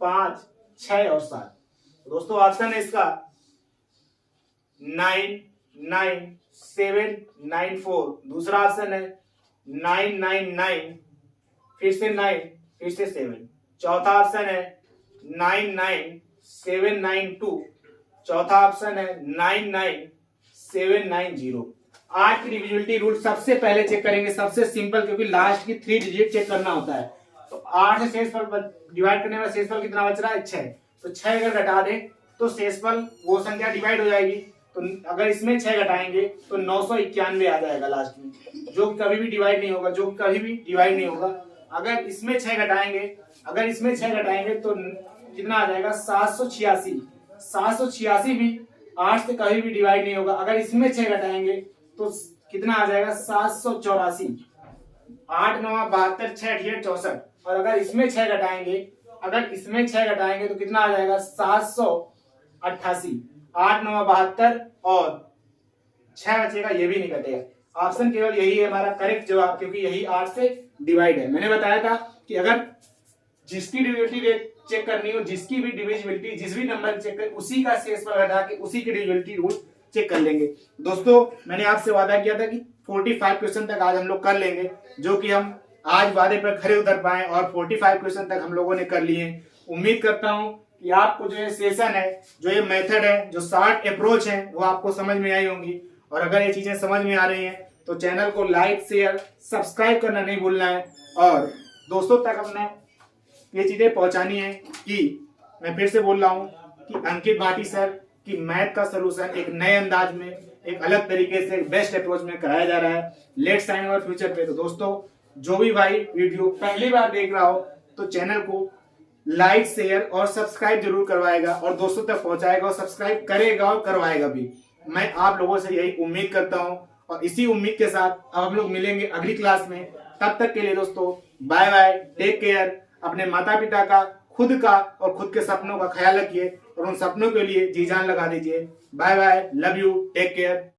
5 6 और 7। दोस्तों ऑप्शन है इसका 9 9 7 9 4, दूसरा ऑप्शन है 9 9 9 फिर से 9 फिर से 7, चौथा ऑप्शन है 9 9 7 9 2, चौथा ऑप्शन है 9 9 7 9 0। 8 की डिविजिबिलिटी रूल सबसे पहले चेक करेंगे, सबसे सिंपल, क्योंकि लास्ट की 3 डिजिट चेक करना होता है। तो 8 से शेषफल डिवाइड करने में शेषफल कितना बच रहा है 6, तो 6 अगर घटा दें तो शेषफल वो संख्या डिवाइड हो जाएगी। तो अगर इसमें 6 घटाएंगे तो 991 आ जाएगा लास्ट में, जो कभी भी डिवाइड नहीं होगा, जो कभी भी डिवाइड नहीं होगा। अगर इसमें 6 घटाएंगे, अगर इसमें 6 घटाएंगे तो कितना आ जाएगा 786। 786 भी 8 से कभी भी डिवाइड नहीं होगा। अगर इसमें 6 घटाएंगे तो कितना आ जाएगा 784। 8 9 72 6 68 64, और अगर इसमें 6 घटाएंगे, अगर इसमें 6 घटाएंगे तो कितना आ जाएगा 788। 8 9 72 और 6 बचेगा, ये भी नहीं कटेगा। ऑप्शन केवल यही है हमारा करेक्ट जवाब, क्योंकि यही 8 से डिवाइड है। मैंने बताया था कि अगर जिसकी डिविजिबिलिटी चेक करनी हो, जिसकी भी डिविजिबिलिटी जिस भी नंबर चेक कर, उसी का शेषफल घटा के उसी की डिविजिबिलिटी रूट चेक कर लेंगे। दोस्तों मैंने आपसे वादा किया था कि 45 क्वेश्चन तक आज हम लोग कर लेंगे, जो कि हम आज वादे पर खरे उतर पाए और 45 क्वेश्चन तक हम लोगों ने कर लिए। उम्मीद करता हूं कि आपको जो ये सेशन है, जो ये मेथड है, जो शॉर्ट अप्रोच है, वो आपको समझ में आई होंगी। और अगर ये चीजें समझ में आ रही हैं तो चैनल को लाइक शेयर सब्सक्राइब करना नहीं भूलना है और दोस्तों तक अपने ये चीजें पहुंचानी है कि मैं फिर से बोल रहा हूं कि अंकित भाटी सर की मैथ का सलूशन एक नए अंदाज में, एक अलग तरीके से, एक बेस्ट अप्रोच में कराया जा रहा है लेट्स शाइन अवर फ्यूचर पे। तो दोस्तों जो भी भाई वीडियो पहली बार देख रहा हो तो चैनल को लाइक शेयर और सब्सक्राइब जरूर करवाएगा और दोस्तों तक पहुंचाएगा और सब्सक्राइब करेगा और करवाएगा भी। मैं आप लोगों से यही उम्मीद करता हूं और इसी उम्मीद के साथ अब हम लोग मिलेंगे अगली क्लास में। तब तक के लिए दोस्तों बाय बाय, टेक केयर। अपने माता पिता का, खुद का और खुद के सपनों का ख्याल रखिए और उन सपनों के लिए जी जान लगा दीजिए। Bye bye, love you, take care.